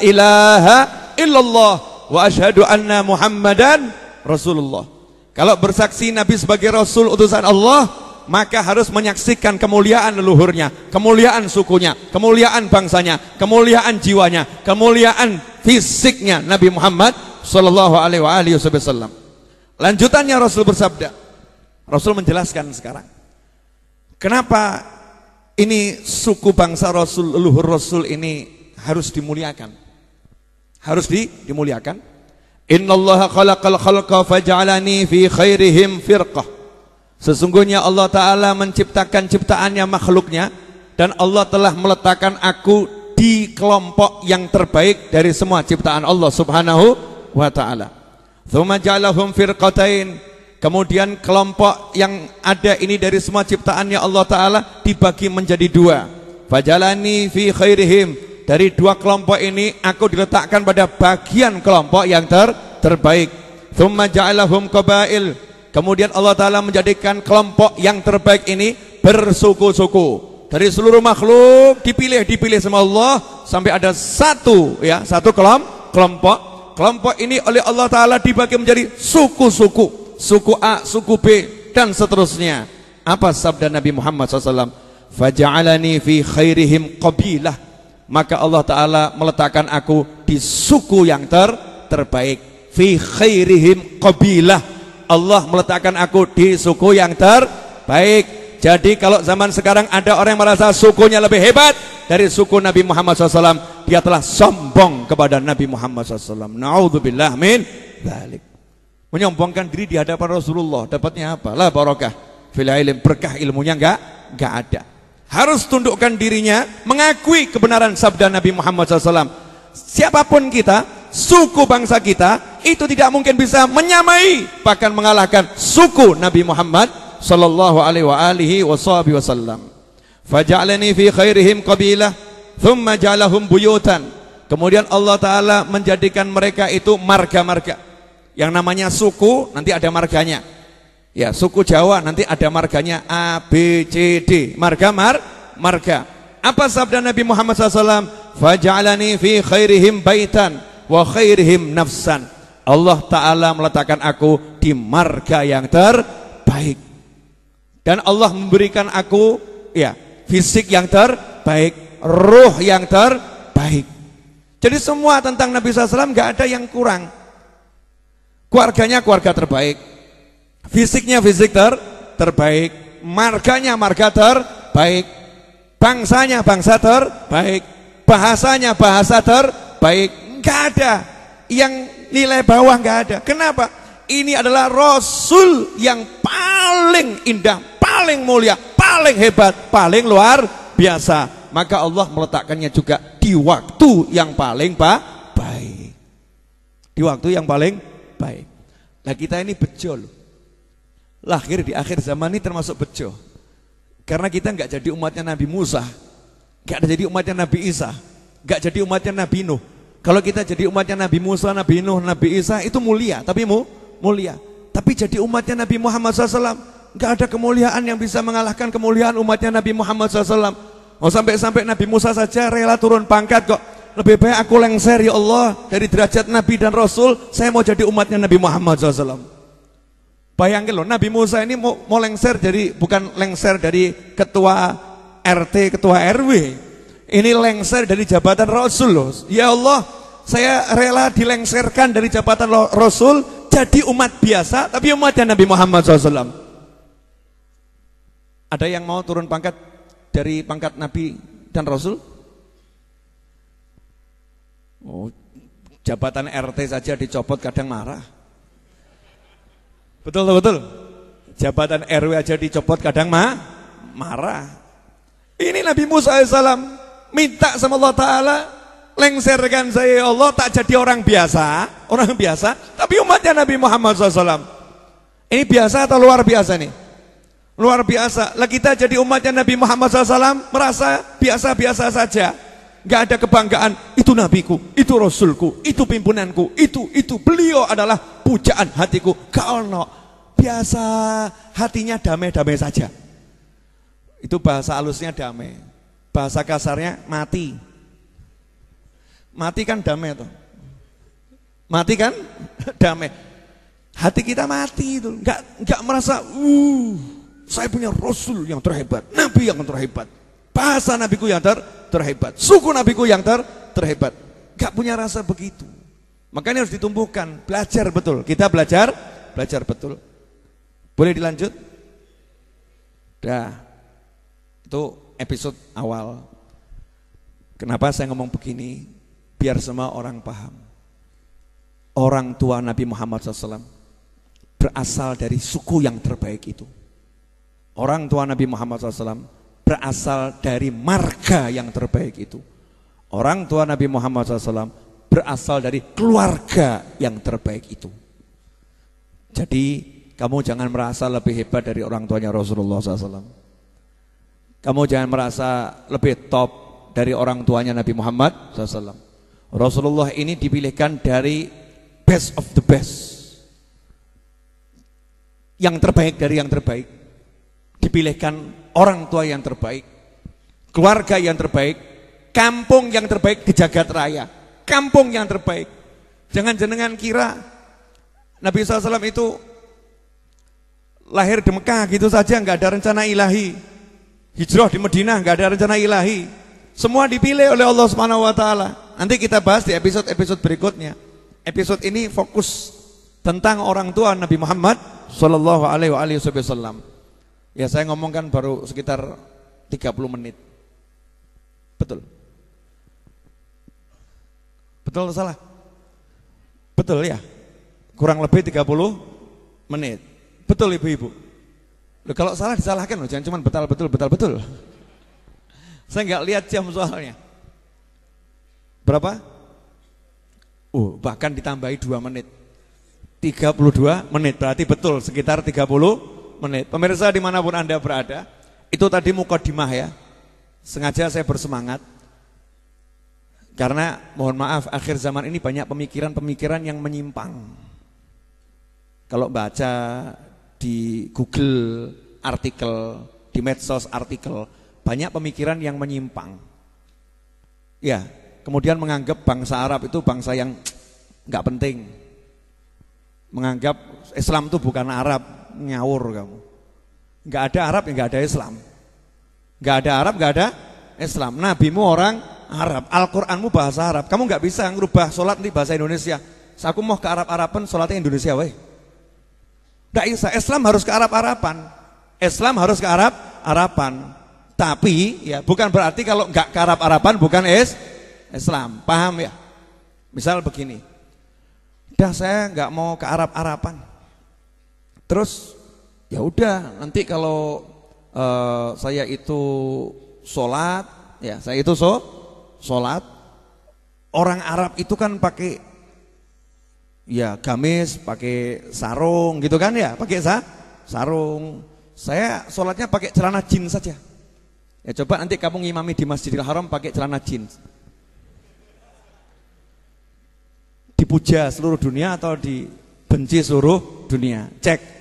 ilaha illallah wa asyhadu anna Muhammadan Rasulullah. Kalau bersaksi Nabi sebagai Rasul utusan Allah, maka harus menyaksikan kemuliaan leluhurnya, kemuliaan sukunya, kemuliaan bangsanya, kemuliaan jiwanya, kemuliaan fisiknya Nabi Muhammad sallallahu alaihi wasallam. Lanjutannya Rasul bersabda, Rasul menjelaskan sekarang kenapa ini suku bangsa Rasul, leluhur Rasul ini harus dimuliakan, harus dimuliakan. Innallaha khalaqal khalqa faj'alani fi khairihim firqah. Sesungguhnya Allah Ta'ala menciptakan ciptaannya, makhluknya, dan Allah telah meletakkan aku di kelompok yang terbaik dari semua ciptaan Allah Subhanahu wa Ta'ala. Tsumma ja'alahum firqatain. Kemudian kelompok yang ada ini dari semua ciptaannya Allah Ta'ala dibagi menjadi dua. Fajalani fi khairihim. Dari dua kelompok ini aku diletakkan pada bagian kelompok yang terbaik. Tsumma ja'alahum qabail. Kemudian Allah Ta'ala menjadikan kelompok yang terbaik ini bersuku-suku. Dari seluruh makhluk dipilih sama Allah sampai ada satu kelompok. Kelompok ini oleh Allah Ta'ala dibagi menjadi suku-suku, suku A, suku B, dan seterusnya. Apa sabda Nabi Muhammad SAW? Faja'alani fi khairihim qabilah. Maka Allah Ta'ala meletakkan aku di suku yang terbaik. Fi khairihim qabilah. Allah meletakkan aku di suku yang terbaik. Jadi kalau zaman sekarang ada orang yang merasa sukunya lebih hebat dari suku Nabi Muhammad SAW, dia telah sombong kepada Nabi Muhammad SAW. Na'udzubillah min dzalik. Menyombongkan diri di hadapan Rasulullah, dapatnya apa? La barakah fil ilm, berkah ilmunya enggak ada. Harus tundukkan dirinya, mengakui kebenaran sabda Nabi Muhammad SAW. Siapapun kita, suku bangsa kita, itu tidak mungkin bisa menyamai, bahkan mengalahkan suku Nabi Muhammad sallallahu alaihi wasallam. Faja'alani fi khairihim qabilah, thumma ja'alahum buyutan. Kemudian Allah Ta'ala menjadikan mereka itu marga-marga. Yang namanya suku nanti ada marganya. Ya, suku Jawa nanti ada marganya A, B, C, D. Marga. Apa sabda Nabi Muhammad SAW? Faja'alani fi khairihim baitan wa khairihim nafsan. Allah Ta'ala meletakkan aku di marga yang terbaik. Dan Allah memberikan aku fisik yang terbaik, ruh yang terbaik. Jadi semua tentang Nabi SAW nggak ada yang kurang. Keluarganya keluarga terbaik, fisiknya fisik terbaik, marganya marga terbaik, bangsanya bangsa terbaik, bahasanya bahasa terbaik. Nggak ada yang nilai bawah, nggak ada. Kenapa? Ini adalah Rasul yang paling indah, paling mulia, paling hebat, paling luar biasa. Maka Allah meletakkannya juga di waktu yang paling baik. Di waktu yang paling baik. Nah, kita ini bejo loh. Lahir di akhir zaman ini termasuk bejo. Karena kita nggak jadi umatnya Nabi Musa, nggak jadi umatnya Nabi Isa, nggak jadi umatnya Nabi Nuh. Kalau kita jadi umatnya Nabi Musa, Nabi Nuh, Nabi Isa, itu mulia, tapi mulia. Tapi jadi umatnya Nabi Muhammad SAW, nggak ada kemuliaan yang bisa mengalahkan kemuliaan umatnya Nabi Muhammad SAW. Mau sampai-sampai Nabi Musa saja rela turun pangkat kok. Lebih baik aku lengser ya Allah dari derajat Nabi dan Rasul, saya mau jadi umatnya Nabi Muhammad SAW. Bayangin loh, Nabi Musa ini mau lengser, jadi bukan lengser dari ketua RT, ketua RW. Ini lengser dari jabatan Rasul loh. Ya Allah, saya rela dilengserkan dari jabatan Rasul jadi umat biasa, tapi umatnya Nabi Muhammad SAW. Ada yang mau turun pangkat dari pangkat Nabi dan Rasul? Oh, jabatan RT saja dicopot kadang marah. Betul. Jabatan RW aja dicopot kadang marah. Ini Nabi Musa AS minta sama Allah Ta'ala, lengserkan saya ya Allah, tak jadi orang biasa, tapi umatnya Nabi Muhammad SAW. Ini biasa atau luar biasa nih? Luar biasa. Lah kita jadi umatnya Nabi Muhammad SAW merasa biasa-biasa saja, gak ada kebanggaan. Itu nabiku, itu rasulku, itu pimpinanku, itu beliau adalah pujaan hatiku. Kalau biasa, hatinya damai-damai saja. Itu bahasa halusnya damai. Bahasa kasarnya mati. Mati kan damai tuh. Mati kan damai. Hati kita mati itu, enggak merasa saya punya rasul yang terhebat, nabi yang terhebat, bahasa nabiku yang terhebat, suku nabiku yang terhebat. Enggak punya rasa begitu. Makanya harus ditumbuhkan, belajar betul. Kita belajar betul. Boleh dilanjut? Dah. Itu episode awal. Kenapa saya ngomong begini? Biar semua orang paham. Orang tua Nabi Muhammad SAW berasal dari suku yang terbaik itu. Orang tua Nabi Muhammad SAW berasal dari marga yang terbaik itu. Orang tua Nabi Muhammad SAW berasal dari keluarga yang terbaik itu. Jadi kamu jangan merasa lebih hebat dari orang tuanya Rasulullah SAW. Kamu jangan merasa lebih top dari orang tuanya Nabi Muhammad SAW. Rasulullah ini dipilihkan dari best of the best. Yang terbaik dari yang terbaik. Dipilihkan orang tua yang terbaik, keluarga yang terbaik, kampung yang terbaik di jagat raya. Kampung yang terbaik. Jangan jenengan kira Nabi SAW itu lahir di Mekah gitu saja, nggak ada rencana ilahi. Hijrah di Madinah nggak ada rencana ilahi. Semua dipilih oleh Allah Subhanahu wa taala. Nanti kita bahas di episode-episode berikutnya. Episode ini fokus tentang orang tua Nabi Muhammad sallallahu alaihi wasallam. Ya saya ngomongkan baru sekitar 30 menit. Betul? Betul atau salah? Betul ya? Kurang lebih 30 menit. Betul ibu-ibu? Loh, kalau salah disalahkan loh, jangan cuma betul. Saya nggak lihat jam soalnya. Berapa? Bahkan ditambahi 2 menit. 32 menit, berarti betul sekitar 30 menit. Pemirsa dimanapun Anda berada, itu tadi mukadimah ya. Sengaja saya bersemangat karena mohon maaf akhir zaman ini banyak pemikiran-pemikiran yang menyimpang. Kalau baca di Google artikel, di medsos artikel, banyak pemikiran yang menyimpang. Ya, kemudian menganggap bangsa Arab itu bangsa yang nggak penting. Menganggap Islam itu bukan Arab, ngawur kamu. Nggak ada Arab, nggak ada Islam. Nggak ada Arab, nggak ada Islam. Nabimu orang Arab, Al-Quranmu bahasa Arab. Kamu nggak bisa ngerubah sholat di bahasa Indonesia. Aku mau ke Arab-Araban, sholatnya Indonesia, weh. Nggak bisa. Islam harus ke Arab-Araban. Islam harus ke Arab-Araban. Tapi ya bukan berarti kalau nggak ke Arab-Araban bukan Islam. Paham ya? Misal begini. Dah saya nggak mau ke Arab-Araban. Terus ya udah nanti kalau saya itu sholat, ya saya itu sholat. Orang Arab itu kan pakai ya gamis, pakai sarung gitu kan ya, pakai sarung. Saya sholatnya pakai celana jeans saja. Ya coba nanti kamu ngimami di Masjidil Haram pakai celana jeans. Dipuja seluruh dunia atau dibenci seluruh dunia? Cek.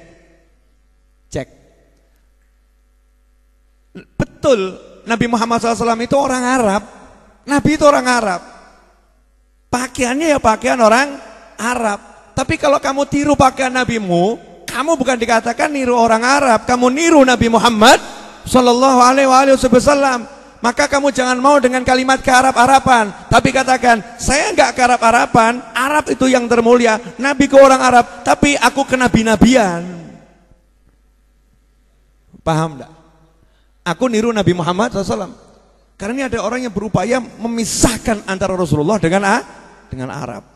Betul, Nabi Muhammad SAW itu orang Arab. Nabi itu orang Arab. Pakaiannya ya pakaian orang Arab. Tapi kalau kamu tiru pakaian nabimu, kamu bukan dikatakan niru orang Arab, kamu niru Nabi Muhammad sallallahu alaihi wasallam. Maka kamu jangan mau dengan kalimat ke Arab-Araban, tapi katakan, saya enggak ke Arab-Araban, Arab itu yang termulia, Nabi ke orang Arab, tapi aku ke Nabi-Nabian. Paham enggak? Aku niru Nabi Muhammad SAW. Karena ini ada orang yang berupaya memisahkan antara Rasulullah dengan Arab.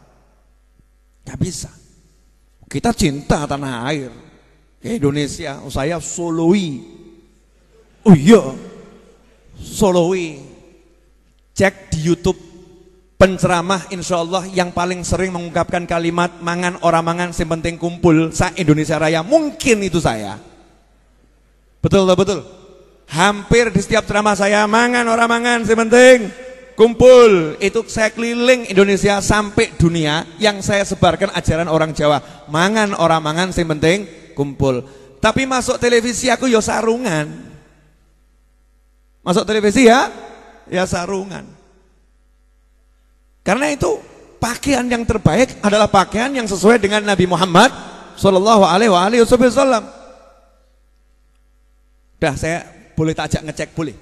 Gak bisa. Kita cinta tanah air. Indonesia, saya Solowi. Oh iya, Solowi. Cek di YouTube penceramah insya Allah yang paling sering mengungkapkan kalimat mangan orang mangan sing penting kumpul sa Indonesia Raya, mungkin itu saya. Betul betul. Hampir di setiap ceramah saya mangan orang mangan sing penting kumpul. Itu saya keliling Indonesia sampai dunia, yang saya sebarkan ajaran orang Jawa. Mangan orang mangan sing penting kumpul. Tapi masuk televisi aku ya sarungan. Masuk televisi ya sarungan. Karena itu pakaian yang terbaik adalah pakaian yang sesuai dengan Nabi Muhammad sallallahu alaihi wasallam. Dah, saya boleh tak ajak ngecek, boleh.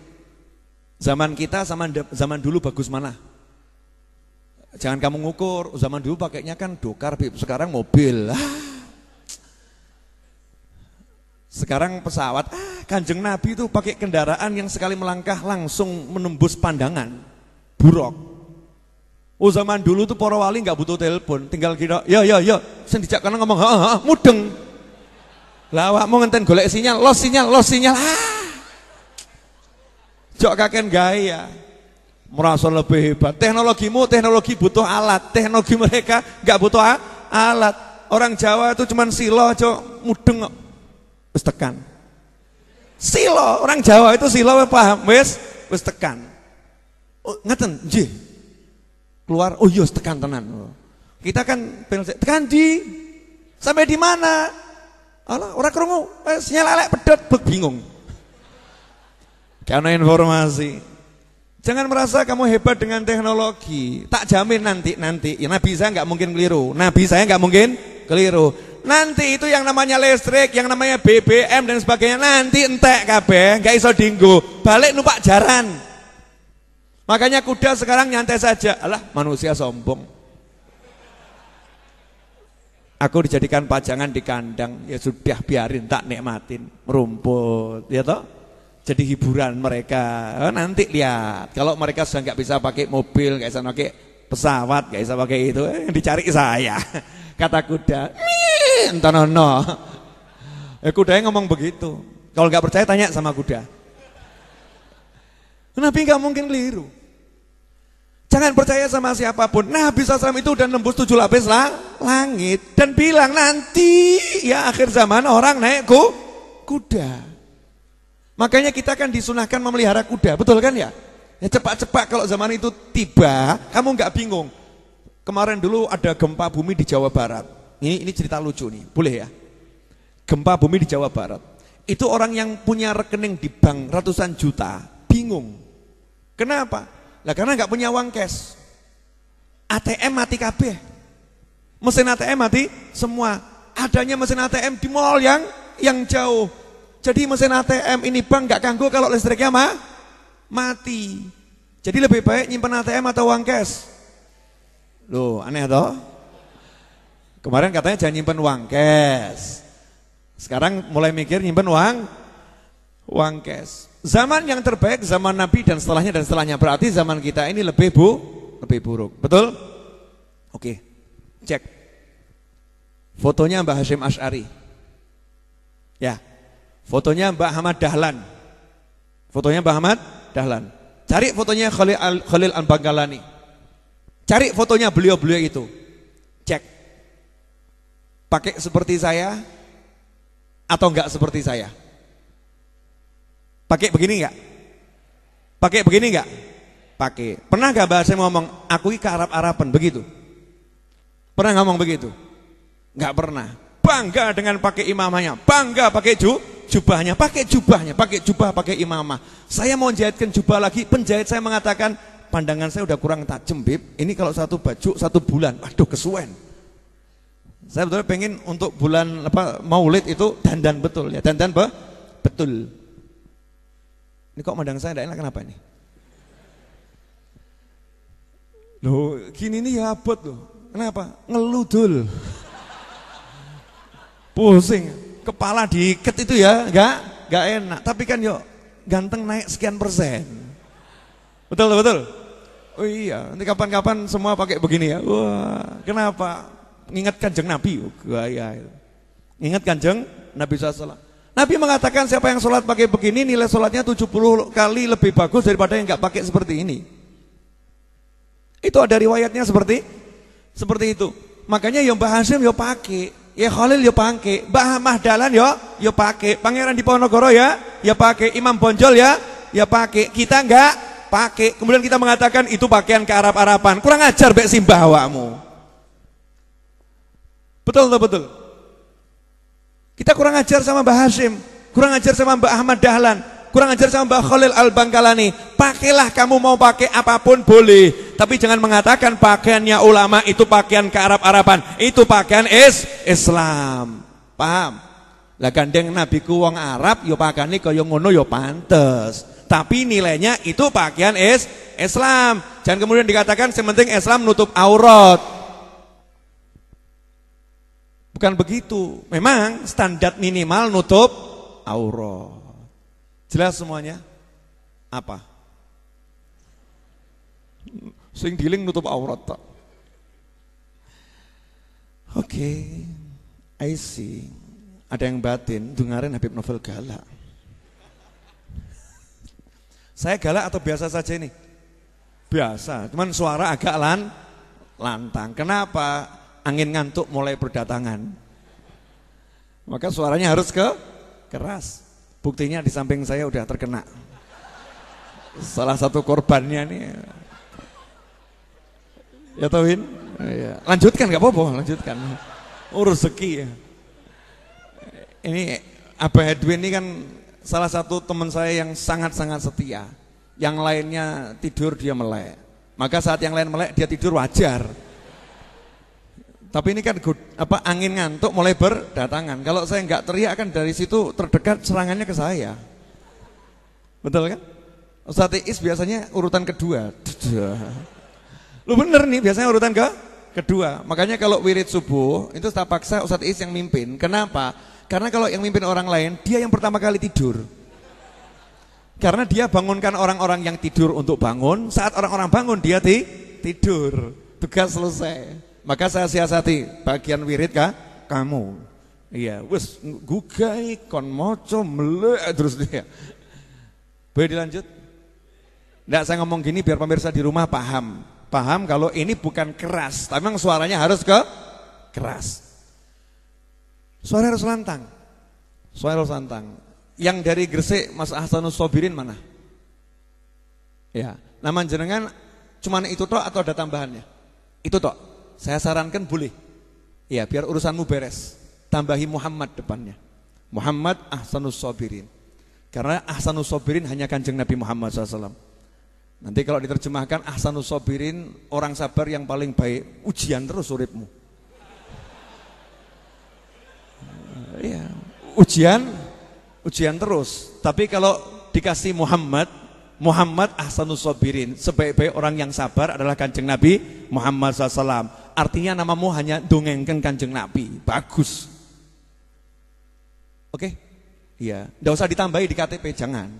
Zaman kita sama zaman dulu bagus mana? Jangan kamu ngukur, zaman dulu pakainya kan dokar, sekarang mobil. Sekarang pesawat. Kanjeng Nabi itu pakai kendaraan yang sekali melangkah langsung menembus pandangan. Buruk. Zaman dulu tuh para wali nggak butuh telepon, tinggal kira, ya, sing dijak kana ngomong, mudeng. Lah awakmu ngenten golek sinyal, los sinyal. Jok kaken gaya. Merasa lebih hebat. Teknologi butuh alat, teknologi mereka nggak butuh alat. Orang Jawa itu cuman silo, mudeng kok. Wis tekan. Silo, orang Jawa itu silo paham, wis tekan. Oh, ngeten, nggih. Keluar, oh iya tekan tenan. Kita kan tekan sampai di mana? Alah, ora krungu, sinyal elek pedot, bingung. Karena informasi. Jangan merasa kamu hebat dengan teknologi. Tak jamin nanti. Ya, Nabi saya nggak mungkin keliru. Nanti itu yang namanya listrik, yang namanya BBM dan sebagainya, nanti entek kabeh, nggak iso dinggo. Balik numpak jaran. Makanya kuda sekarang nyantai saja. Alah, manusia sombong. Aku dijadikan pajangan di kandang, ya sudah biarin, tak nikmatin rumput, ya toh. Jadi hiburan mereka. Nanti lihat, kalau mereka sudah nggak bisa pakai mobil, nggak bisa pakai pesawat, nggak bisa pakai itu, yang dicari saya. Kata kuda, entonono. Kudanya ngomong begitu. Kalau nggak percaya tanya sama kuda. Nabi nggak mungkin keliru. Jangan percaya sama siapapun. Nabi SAW itu udah nembus 7 lapis langit dan bilang nanti ya akhir zaman orang naik kuda. Makanya kita kan disunahkan memelihara kuda, betul kan ya? Ya cepat-cepat kalau zaman itu tiba, kamu nggak bingung. Kemarin dulu ada gempa bumi di Jawa Barat. Ini cerita lucu nih, boleh ya? Gempa bumi di Jawa Barat. Itu orang yang punya rekening di bank ratusan juta, bingung. Kenapa? Lah karena nggak punya uang cash. ATM mati kabeh. Mesin ATM mati semua. Adanya mesin ATM di mall yang jauh. Jadi mesin ATM ini bank nggak kanggo kalau listriknya mati. Jadi lebih baik nyimpen ATM atau uang cash. Loh, aneh toh? Kemarin katanya jangan nyimpen uang cash. Sekarang mulai mikir nyimpen uang cash. Zaman yang terbaik zaman Nabi dan setelahnya, berarti zaman kita ini lebih buruk. Betul? Oke. Cek. Fotonya Mbah Hasyim Asy'ari. Ya. Fotonya Mbah Ahmad Dahlan. Cari fotonya Khalil Al-Bangkalani. Cari fotonya beliau-beliau itu. Cek. Pakai seperti saya atau enggak seperti saya? Pakai begini enggak? Pakai. Pernah enggak bahasa ngomong, aku ini ke Arab-Araban begitu? Pernah ngomong begitu? Enggak pernah. Bangga dengan pakai imamahnya, bangga pakai jubahnya, pakai jubah, pakai imamah. Saya mau jahitkan jubah lagi, penjahit saya mengatakan, pandangan saya udah kurang tajam, Bib. Ini kalau satu baju 1 bulan, aduh kesuwen. Saya betul pengen untuk bulan Maulid itu dandan betul ya, betul. Ini kok mandang saya tidak enak, kenapa ini? Loh, gini nih ya abot loh. Kenapa? Ngeludul. Pusing. Kepala diikat itu ya, enggak enak. Tapi kan ganteng naik sekian persen. Betul, betul. Oh iya, nanti kapan-kapan semua pakai begini ya. Wah, kenapa? Ingat Kanjeng Nabi, gaya itu. Ingat Kanjeng Nabi SAW. Nabi mengatakan siapa yang sholat pakai begini nilai sholatnya 70 kali lebih bagus daripada yang nggak pakai seperti ini. Itu ada riwayatnya seperti itu. Makanya ya Mbah Hasyim ya pakai, ya Khalil ya pakai, Mbah Ahmad Dahlan ya pakai, Pangeran Diponegoro ya pakai, Imam Bonjol ya pakai. Kita nggak pakai. Kemudian kita mengatakan itu pakaian ke Arab-Araban. Kurang ajar mbek simbah awakmu. Betul. Kita kurang ajar sama Mbah Hasyim, kurang ajar sama Mbah Ahmad Dahlan, kurang ajar sama Mbah Khalil Al-Bangkalani. Pakailah kamu mau pakai apapun boleh, tapi jangan mengatakan pakaiannya ulama itu pakaian ke Arab-Araban, itu pakaian Islam. Paham? Lah gandeng nabiku wong Arab yo pakane kaya ngono yo pantes. Tapi nilainya itu pakaian Islam. Jangan kemudian dikatakan sementing Islam nutup aurat. Bukan begitu. Memang standar minimal nutup aurat. Jelas semuanya? Apa? Sing giling nutup aurat tak? Oke, I see. Ada yang batin, dengarin Habib Novel galak. Saya galak atau biasa saja ini? Biasa, cuman suara agak lantang. Kenapa? Angin ngantuk mulai berdatangan. Maka suaranya harus keras. Buktinya di samping saya udah terkena. Salah satu korbannya nih. Ya Tauhin? Ya. Lanjutkan gak apa-apa, lanjutkan. Rezeki ya. Ini Abah Edwin ini kan salah satu teman saya yang sangat-sangat setia. Yang lainnya tidur dia melek. Maka saat yang lain melek dia tidur wajar. Tapi ini kan angin ngantuk mulai berdatangan. Kalau saya nggak teriak kan dari situ terdekat serangannya ke saya. Betul kan? Ustadz Iis biasanya urutan kedua. Lu bener nih biasanya urutan kedua. Makanya kalau wirid subuh itu tak paksa Ustadz Iis yang mimpin. Kenapa? Karena kalau yang mimpin orang lain dia yang pertama kali tidur. Karena dia bangunkan orang-orang yang tidur untuk bangun. Saat orang-orang bangun dia tidur. Tugas selesai. Maka saya siasati bagian wirid kamu. Iya, wes gugai kon moco melek terus dia. Boleh dilanjut? Nggak, saya ngomong gini biar pemirsa di rumah paham. Paham kalau ini bukan keras, tapi memang suaranya harus keras. Suara harus lantang. Suara harus lantang. Yang dari Gresik Mas Ahsanus Sobirin mana? Ya, nama jenengan cuman itu tok atau ada tambahannya? Itu tok. Saya sarankan boleh. Ya, biar urusanmu beres. Tambahi Muhammad depannya. Muhammad Ahsanus Sobirin. Karena Ahsanus Sobirin hanya Kanjeng Nabi Muhammad SAW. Nanti kalau diterjemahkan Ahsanus Sobirin, orang sabar yang paling baik. Ujian terus uripmu. Ya, ujian terus. Tapi kalau dikasih Muhammad Ahsanus Sobirin, sebaik-baik orang yang sabar adalah Kanjeng Nabi Muhammad SAW. Artinya namamu hanya dongengkan Kanjeng Nabi. Bagus. Oke? Iya, enggak usah ditambahi di KTP, jangan.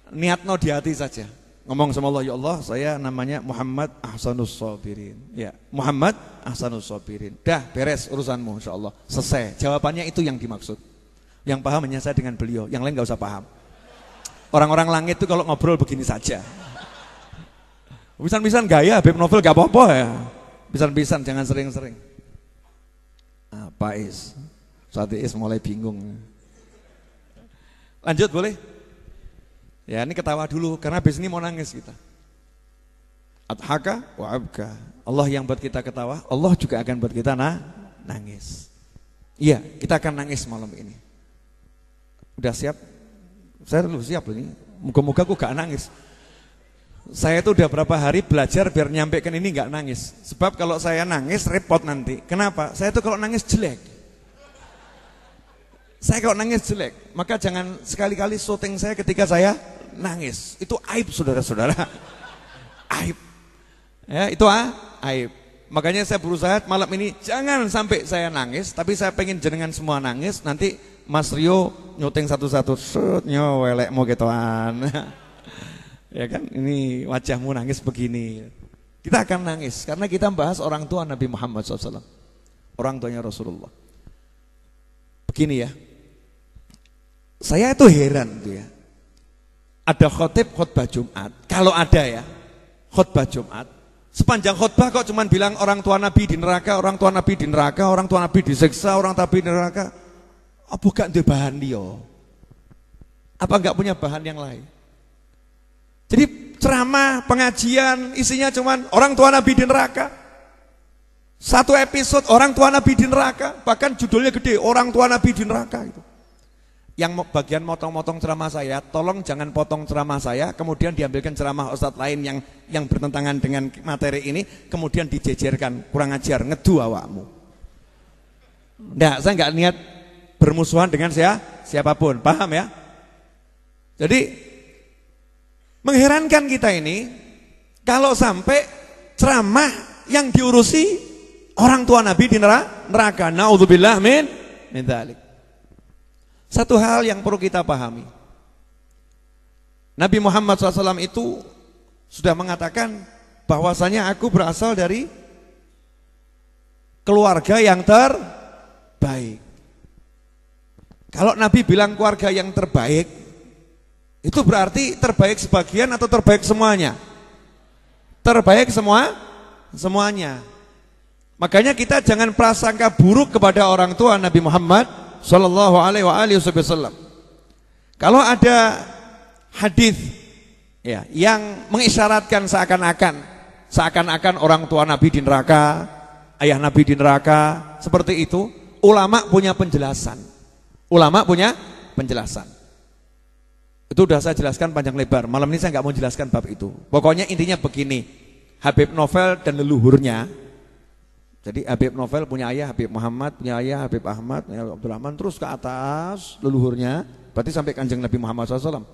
Niatno di hati saja. Ngomong sama Allah, ya Allah, saya namanya Muhammad Ahsanus Sobirin. Ya, Muhammad Ahsanus Sobirin. Dah beres urusanmu insyaallah. Selesai. Jawabannya itu yang dimaksud. Yang paham hanya saya dengan beliau, yang lain enggak usah paham. Orang-orang langit itu kalau ngobrol begini saja. Bisa-bisa gaya Habib Novel gak apa-apa ya. Bisa-bisa jangan sering-sering. Apa Is? Saat Is mulai bingung. Lanjut boleh? Ya ini ketawa dulu karena habis ini mau nangis kita. Adhaka wa abka. Allah yang buat kita ketawa, Allah juga akan buat kita nangis. Iya, kita akan nangis malam ini. Udah siap? Saya dulu siap ini. Moga-moga aku gak nangis. Saya itu udah berapa hari belajar biar nyampaikan ini gak nangis. Sebab kalau saya nangis repot nanti. Kenapa? Saya itu kalau nangis jelek. Saya kalau nangis jelek. Maka jangan sekali-kali syuting saya ketika saya nangis. Itu aib saudara-saudara. Aib. Ya, itu aib. Makanya saya berusaha malam ini jangan sampai saya nangis. Tapi saya pengen jenengan semua nangis. Nanti Mas Rio nyuting satu-satu, set nyowelek mau gituan. Ya kan, ini wajahmu nangis begini. Kita akan nangis karena kita bahas orang tua Nabi Muhammad SAW, orang tuanya Rasulullah. Begini ya, saya itu heran tuh ya. Ada khotbah Jumat, kalau ada ya khotbah Jumat, sepanjang khotbah kok cuman bilang orang tua Nabi di neraka, orang tua Nabi di neraka, orang tua Nabi disiksa, orang Nabi di neraka. Apa gak ada bahan dia? Apa gak punya bahan yang lain? Jadi ceramah, pengajian isinya cuman orang tua Nabi di neraka. Satu episode orang tua Nabi di neraka, bahkan judulnya gede, orang tua Nabi di neraka itu. Yang bagian motong-motong ceramah saya, tolong jangan potong ceramah saya, kemudian diambilkan ceramah ustadz lain yang bertentangan dengan materi ini, kemudian dijejerkan, kurang ajar, ngedu awakmu. Nggak, saya nggak niat bermusuhan dengan siapapun, paham ya? Jadi mengherankan kita ini, kalau sampai ceramah yang diurusi orang tua Nabi di neraka, naudzubillah min dzalik. Satu hal yang perlu kita pahami, Nabi Muhammad SAW itu sudah mengatakan bahwasanya aku berasal dari keluarga yang terbaik. Kalau Nabi bilang keluarga yang terbaik, itu berarti terbaik sebagian atau terbaik semuanya? Terbaik semuanya. Makanya kita jangan prasangka buruk kepada orang tua Nabi Muhammad Sallallahu alaihi wasallam. Kalau ada hadis ya yang mengisyaratkan seakan-akan orang tua Nabi di neraka, ayah Nabi di neraka, seperti itu, ulama punya penjelasan. Itu sudah saya jelaskan panjang lebar. Malam ini saya nggak mau jelaskan bab itu. Pokoknya intinya begini, Habib Novel dan leluhurnya. Jadi Habib Novel punya ayah Habib Muhammad, punya ayah Habib Ahmad, Habib Abdurrahman, terus ke atas leluhurnya, berarti sampai kanjeng Nabi Muhammad SAW.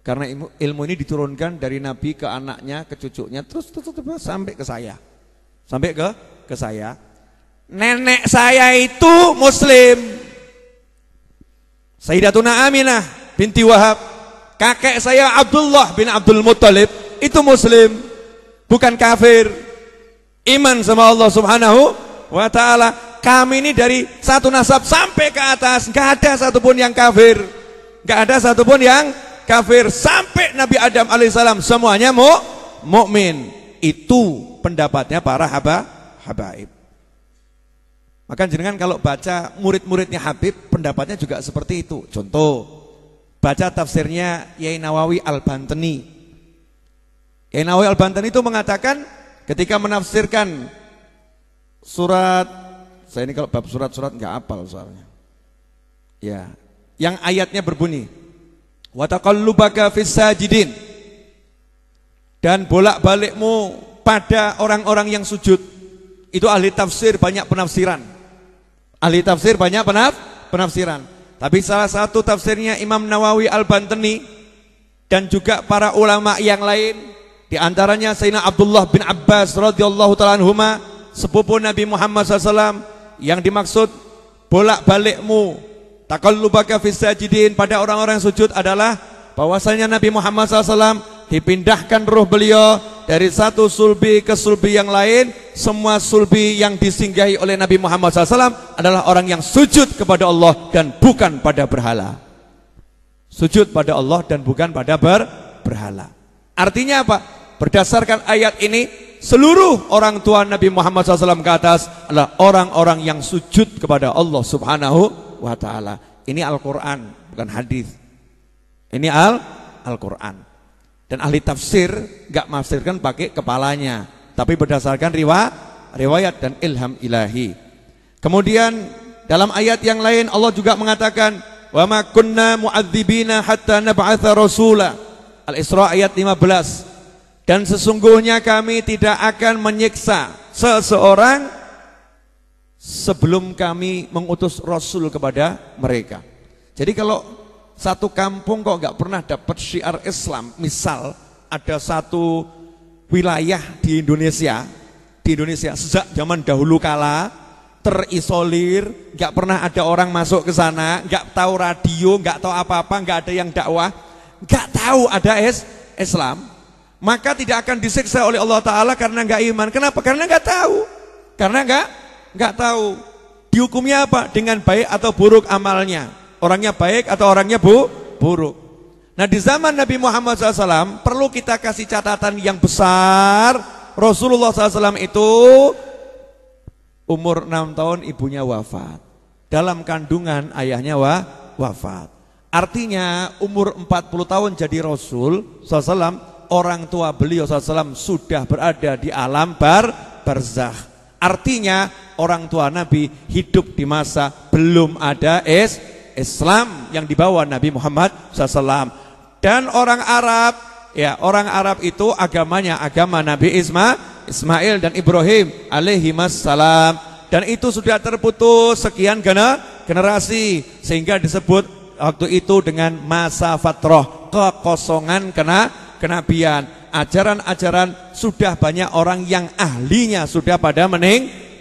Karena ilmu ini diturunkan dari Nabi ke anaknya, ke cucunya, terus sampai ke saya. Sampai ke saya. Nenek saya itu Muslim. Sayyidatuna Aminah binti Wahab. Kakek saya Abdullah bin Abdul Muttalib itu Muslim, bukan kafir. Iman sama Allah Subhanahu wa ta'ala. Kami ini dari satu nasab sampai ke atas, gak ada satupun yang kafir, gak ada satupun yang kafir. Sampai Nabi Adam alaihissalam semuanya mukmin. Itu pendapatnya para habaib. Maka jenengan kalau baca murid-muridnya Habib, pendapatnya juga seperti itu. Contoh, baca tafsirnya Yai Nawawi Al-Bantani. Yai Nawawi Al-Bantani itu mengatakan, ketika menafsirkan surat, saya ini kalau bab surat-surat nggak hafal soalnya. Ya, yang ayatnya berbunyi, wa taqallubaka fis sajidin, dan bolak-balikmu pada orang-orang yang sujud. Itu ahli tafsir banyak penafsiran. Ahli tafsir banyak penafsiran. Tapi salah satu tafsirnya Imam Nawawi Al-Bantani dan juga para ulama yang lain, di antaranya Sayyidina Abdullah bin Abbas radhiyallahu ta'ala anhuma, sepupu Nabi Muhammad SAW, yang dimaksud bolak-balikmu taqallubaka fis sajidin pada orang-orang sujud adalah bahwasanya Nabi Muhammad SAW dipindahkan ruh beliau dari satu sulbi ke sulbi yang lain. Semua sulbi yang disinggahi oleh Nabi Muhammad SAW adalah orang yang sujud kepada Allah dan bukan pada berhala. Sujud pada Allah dan bukan pada berhala. Artinya apa? Berdasarkan ayat ini, seluruh orang tua Nabi Muhammad SAW ke atas adalah orang-orang yang sujud kepada Allah Subhanahu wa ta'ala. Ini Al-Quran, bukan hadis. Ini Al-Quran. Dan ahli tafsir gak menafsirkan pakai kepalanya, tapi berdasarkan riwayat dan ilham ilahi. Kemudian dalam ayat yang lain Allah juga mengatakan, wa ma kunna mu'adzibina hatta nab'atha rasula. Al-Isra ayat 15. Dan sesungguhnya kami tidak akan menyiksa seseorang sebelum kami mengutus Rasul kepada mereka. Jadi kalau satu kampung kok gak pernah dapat syiar Islam, misal ada satu wilayah di Indonesia sejak zaman dahulu kala terisolir, nggak pernah ada orang masuk ke sana, nggak tahu radio, nggak tahu apa-apa, nggak ada yang dakwah, nggak tahu ada Islam, maka tidak akan disiksa oleh Allah Ta'ala karena nggak iman. Kenapa? Karena nggak tahu. Karena nggak tahu. Dihukumnya apa? Dengan baik atau buruk amalnya. Orangnya baik atau orangnya buruk. Nah, di zaman Nabi Muhammad SAW perlu kita kasih catatan yang besar. Rasulullah SAW itu umur 6 tahun ibunya wafat. Dalam kandungan ayahnya wafat. Artinya umur 40 tahun jadi Rasul SAW, orang tua beliau SAW sudah berada di alam barzakh. Artinya orang tua Nabi hidup di masa belum ada Islam yang dibawa Nabi Muhammad SAW. Dan orang Arab, ya orang Arab itu agamanya agama Nabi Ismail dan Ibrahim alaihimassalam. Dan itu sudah terputus sekian generasi, sehingga disebut waktu itu dengan masa fatrah, kekosongan kenabian. Ajaran-ajaran sudah banyak orang yang ahlinya sudah pada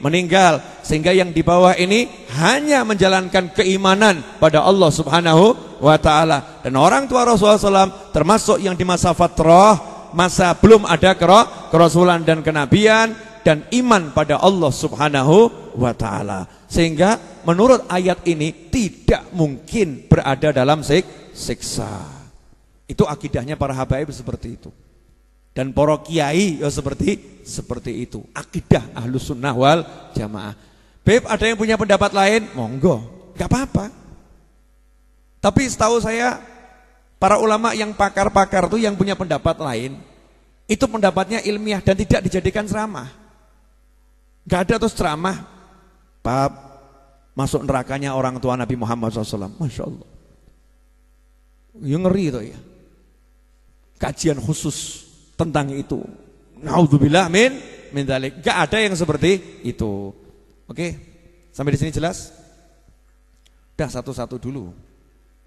meninggal, sehingga yang di bawah ini hanya menjalankan keimanan pada Allah Subhanahu wa ta'ala. Dan orang tua Rasulullah SAW termasuk yang di masa fatrah, masa belum ada kerasulan dan kenabian, dan iman pada Allah Subhanahu wa ta'ala. Sehingga menurut ayat ini tidak mungkin berada dalam siksa. Itu akidahnya para habaib seperti itu. Dan para kiai ya seperti itu. Akidah Ahlus Sunnah wal Jamaah. Beb, ada yang punya pendapat lain? Monggo, gak apa-apa. Tapi setahu saya para ulama yang pakar-pakar itu yang punya pendapat lain, itu pendapatnya ilmiah dan tidak dijadikan ceramah. Gak ada terus ceramah bab masuk nerakanya orang tua Nabi Muhammad SAW. Masya Allah. Ya ngeri itu ya. Kajian khusus tentang itu. Naudzubillah min dzalik. Gak ada yang seperti itu. Oke, sampai di sini jelas? Udah satu-satu dulu.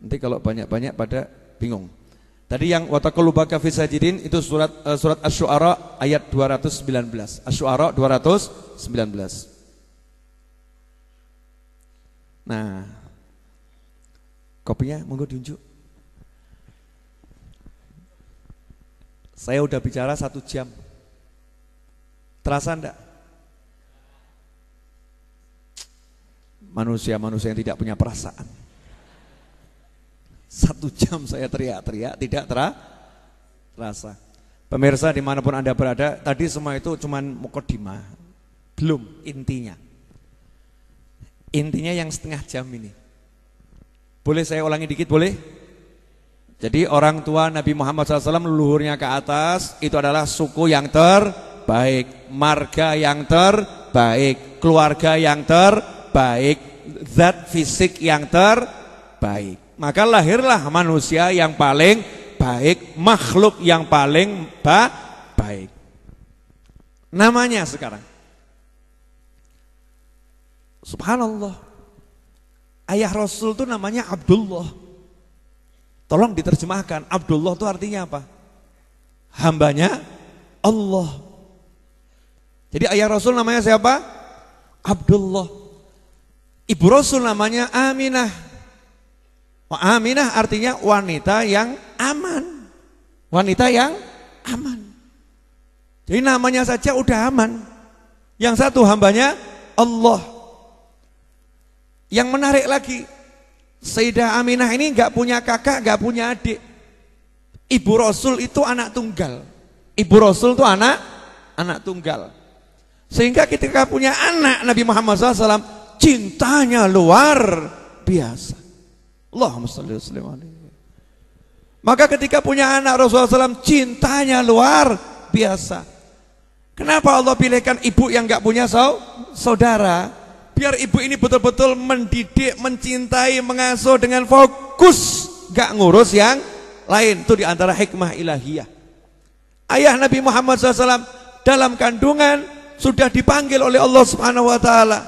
Nanti kalau banyak-banyak pada bingung. Tadi yang wataqallubaka fis sajidin itu surat Asy-Syu'ara ayat 219. Asy-Syu'ara 219. Nah, kopinya monggo diunjuk. Saya udah bicara 1 jam. Terasa enggak? Manusia-manusia yang tidak punya perasaan. 1 jam saya teriak-teriak tidak terasa. Pemirsa dimanapun Anda berada, tadi semua itu cuman mukadimah, belum intinya. Intinya yang setengah jam ini. Boleh saya ulangi dikit, boleh? Jadi orang tua Nabi Muhammad SAW leluhurnya ke atas, itu adalah suku yang terbaik, marga yang terbaik, keluarga yang terbaik, zat fisik yang terbaik. Maka lahirlah manusia yang paling baik, makhluk yang paling baik. Namanya sekarang, subhanallah, ayah Rasul itu namanya Abdullah. Tolong diterjemahkan, Abdullah itu artinya apa? Hambanya Allah. Jadi ayah Rasul namanya siapa? Abdullah. Ibu Rasul namanya Aminah. Aminah artinya wanita yang aman. Wanita yang aman. Jadi namanya saja udah aman. Yang satu hambanya Allah. Yang menarik lagi, Sayyidah Aminah ini gak punya kakak, gak punya adik. Ibu Rasul itu anak tunggal. Ibu Rasul itu anak tunggal. Sehingga ketika punya anak Nabi Muhammad SAW, cintanya luar biasa. Allahumma shalli wa sallim alaihi. Maka ketika punya anak Rasulullah SAW, cintanya luar biasa. Kenapa Allah pilihkan ibu yang gak punya saudara? Biar ibu ini betul-betul mendidik, mencintai, mengasuh dengan fokus, gak ngurus yang lain. Itu diantara hikmah ilahiyah. Ayah Nabi Muhammad SAW dalam kandungan sudah dipanggil oleh Allah Subhanahu wa ta'ala.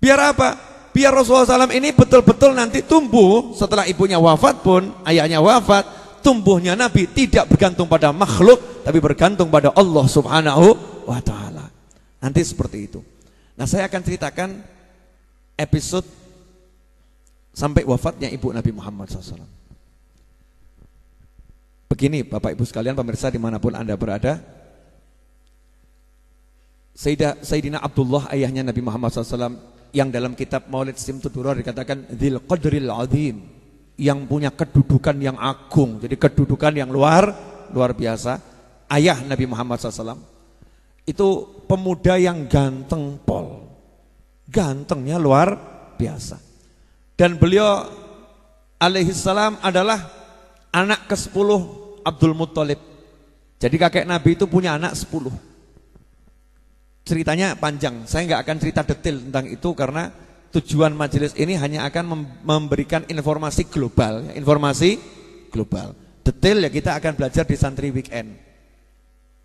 Biar apa? Biar Rasulullah SAW ini betul-betul nanti tumbuh setelah ibunya wafat pun, ayahnya wafat, tumbuhnya Nabi tidak bergantung pada makhluk, tapi bergantung pada Allah Subhanahu wa ta'ala. Nanti seperti itu. Nah, saya akan ceritakan episode sampai wafatnya ibu Nabi Muhammad SAW. Begini Bapak Ibu sekalian, pemirsa dimanapun Anda berada, Sayyidina Abdullah ayahnya Nabi Muhammad SAW yang dalam kitab Maulid Simtud-Duror dikatakan Dzil Qadril Azim, yang punya kedudukan yang agung, jadi kedudukan yang luar biasa. Ayah Nabi Muhammad SAW itu pemuda yang ganteng pol, gantengnya luar biasa. Dan beliau alaihissalam adalah anak ke-10 Abdul Muttalib. Jadi kakek Nabi itu punya anak 10. Ceritanya panjang, saya nggak akan cerita detail tentang itu karena tujuan majelis ini hanya akan memberikan informasi global, informasi global. Detail ya kita akan belajar di Santri Weekend.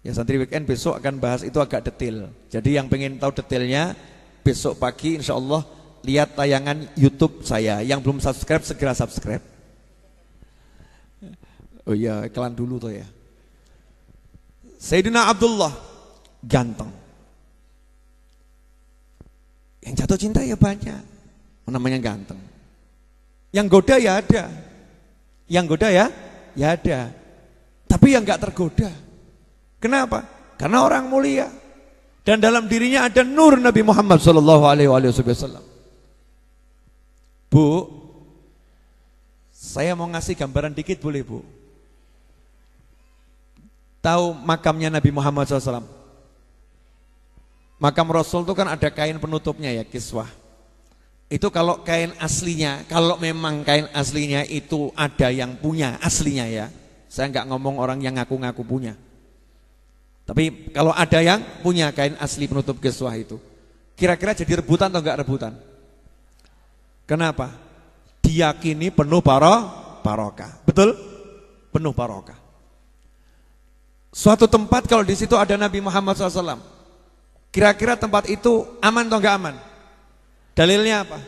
Ya Santri Weekend besok akan bahas itu agak detail. Jadi yang pengen tahu detailnya besok pagi insya Allah lihat tayangan YouTube saya. Yang belum subscribe segera subscribe. Oh iya, iklan dulu tuh ya. Sayyidina Abdullah ganteng. Yang jatuh cinta ya banyak. Namanya ganteng. Yang goda ya ada. Yang goda ya ada. Tapi yang enggak tergoda. Kenapa? Karena orang mulia. Dan dalam dirinya ada nur Nabi Muhammad SAW. Bu, saya mau ngasih gambaran dikit boleh Bu? Tahu makamnya Nabi Muhammad SAW? Makam Rasul itu kan ada kain penutupnya ya, kiswah. Itu kalau kain aslinya, kalau memang kain aslinya itu ada yang punya aslinya ya. Saya nggak ngomong orang yang ngaku-ngaku punya. Tapi kalau ada yang punya kain asli penutup kiswah itu, kira-kira jadi rebutan atau enggak rebutan? Kenapa? Diyakini penuh barokah. Betul? Penuh barokah. Suatu tempat kalau di situ ada Nabi Muhammad SAW, kira-kira tempat itu aman atau enggak aman? Dalilnya apa?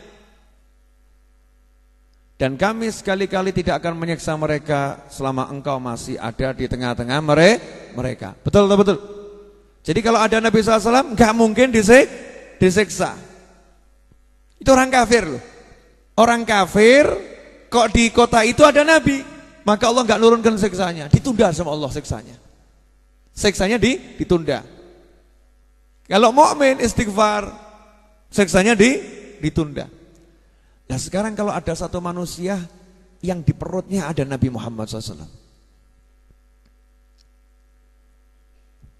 Dan kami sekali-kali tidak akan menyiksa mereka selama engkau masih ada di tengah-tengah mereka. Betul atau betul? Jadi kalau ada Nabi SAW nggak mungkin disiksa. Itu orang kafir loh. Orang kafir kok di kota itu ada Nabi, maka Allah nggak nurunkan siksanya, ditunda sama Allah siksanya. Siksanya ditunda. Kalau mukmin istighfar, siksanya ditunda. Nah sekarang kalau ada satu manusia yang di perutnya ada Nabi Muhammad SAW.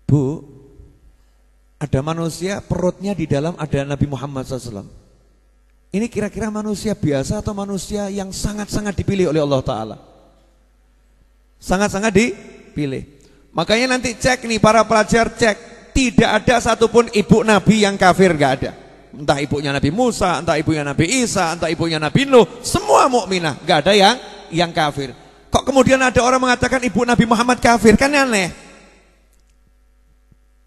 Bu, ada manusia perutnya di dalam ada Nabi Muhammad SAW. Ini kira-kira manusia biasa atau manusia yang sangat-sangat dipilih oleh Allah Ta'ala? Sangat-sangat dipilih. Makanya nanti cek nih para pelajar, cek. Tidak ada satupun ibu Nabi yang kafir, gak ada. Entah ibunya Nabi Musa, entah ibunya Nabi Isa, entah ibunya Nabi Nuh, semua mukminah, gak ada yang kafir. Kok kemudian ada orang mengatakan ibu Nabi Muhammad kafir? Kan aneh.